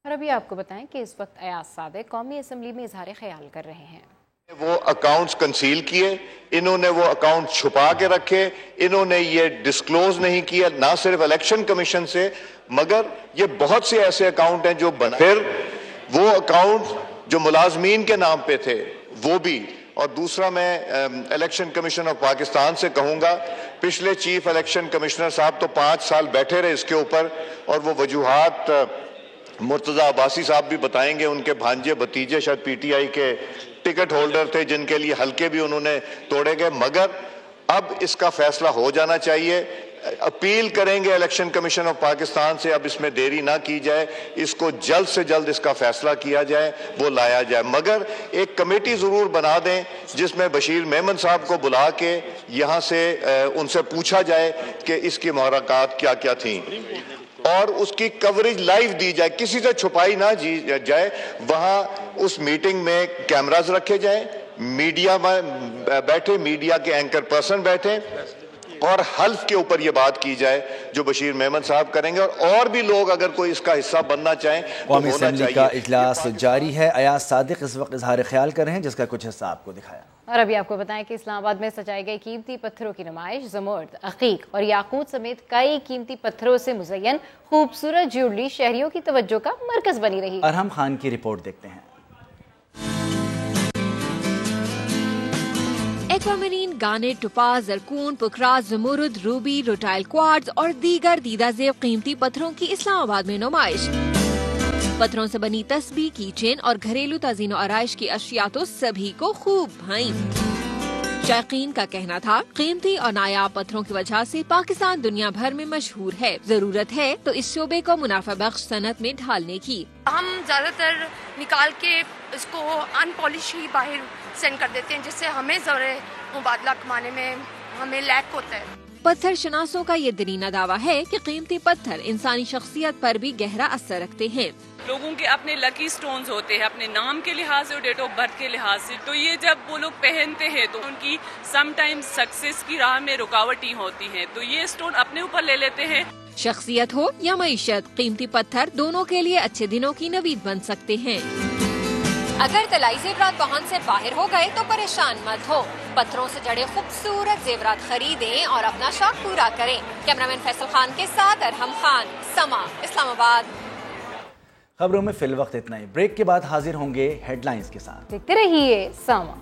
और अभी आपको बताएं कि इस वक्त अयाज सादिक कौमी असम्बली में इजहार ख्याल कर रहे हैं। वो अकाउंट्स कंसील किए, इन्होंने वो अकाउंट छुपा के रखे, इन्होंने ये डिस्क्लोज नहीं किया, ना सिर्फ इलेक्शन कमीशन से मगर ये बहुत से ऐसे अकाउंट हैं जो बना, फिर वो अकाउंट जो मुलाजमीन के नाम पे थे वो भी। और दूसरा मैं इलेक्शन कमीशन ऑफ पाकिस्तान से कहूँगा, पिछले चीफ इलेक्शन कमिश्नर साहब तो 5 साल बैठे रहे इसके ऊपर और वो वजूहात मुर्तज़ा अब्बासी साहब भी बताएंगे, उनके भांजे भतीजे शायद PTI के टिकट होल्डर थे जिनके लिए हल्के भी उन्होंने तोड़े गए। मगर अब इसका फैसला हो जाना चाहिए। अपील करेंगे इलेक्शन कमीशन ऑफ पाकिस्तान से, अब इसमें देरी ना की जाए, इसको जल्द से जल्द इसका फैसला किया जाए, वो लाया जाए। मगर एक कमेटी जरूर बना दें जिसमें बशीर मेमन साहब को बुला के यहाँ से उनसे पूछा जाए कि इसकी मुहर्रकात क्या क्या थी और उसकी कवरेज लाइव दी जाए, किसी से छुपाई ना जाए। वहाँ उस मीटिंग में कैमरास रखे जाएं, मीडिया में बैठे, मीडिया के एंकर पर्सन बैठे और हल्फ के ऊपर ये बात की जाए जो बशीर मेमन साहब करेंगे और भी लोग अगर कोई इसका हिस्सा बनना चाहें तो होना चाहिए। का इजलास जारी है। अयाज सादिक इस वक्त इजहार ख्याल कर रहे हैं जिसका कुछ हिस्सा आपको दिखाया। और अभी आपको बताएं कि इस्लामाबाद में सजाई गई कीमती पत्थरों की नुमाइश ज़मर्द, अकीक और याकूत समेत कई कीमती पत्थरों से मुज़य्यन खूबसूरत ज्वेलरी शहरियों की तवज्जो का मरकज बनी रही। अरहम खान की रिपोर्ट देखते हैं। एक्वामरीन, गार्नेट, टोपाज, जरकून, पुखराज, ज़मरुद, रूबी, रोटाइल क्वार्ट्ज और दीगर दीदाजेब कीमती पत्थरों की इस्लामाबाद में नुमाइश। पत्थरों से बनी तस्बीह, कीचेन और घरेलू तज़ीन आराइश की अशिया तो सभी को खूब भाई। शायकीन का कहना था, कीमती और नायाब पत्थरों की वजह से पाकिस्तान दुनिया भर में मशहूर है। जरूरत है तो इस शोबे को मुनाफा बख्श सनत में ढालने की। हम ज्यादातर निकाल के इसको अनपॉलिश ही बाहर सेंड कर देते हैं, जिससे हमें ज़रे मुबादला कमाने में हमें लैक होता है। पत्थर शनासों का ये दरीना दावा है कि कीमती पत्थर इंसानी शख्सियत पर भी गहरा असर रखते हैं। लोगों के अपने लकी स्टोन्स होते हैं अपने नाम के लिहाज से और डेट ऑफ बर्थ के लिहाज से, तो ये जब वो लोग पहनते हैं तो उनकी समटाइम्स सक्सेस की राह में रुकावट ही होती है, तो ये स्टोन अपने ऊपर ले लेते हैं। शख्सियत हो या मईशत, कीमती पत्थर दोनों के लिए अच्छे दिनों की नवीद बन सकते हैं। अगर तलाई जेवरात पहुंच से बाहर हो गए तो परेशान मत हो, पत्थरों से जड़े खूबसूरत जेवरात खरीदें और अपना शौक पूरा करें। कैमरामैन फैसल खान के साथ अरहम खान, समा, इस्लामाबाद। खबरों में फिल वक्त इतना ही। ब्रेक के बाद हाजिर होंगे हेडलाइंस के साथ। देखते रहिए समा।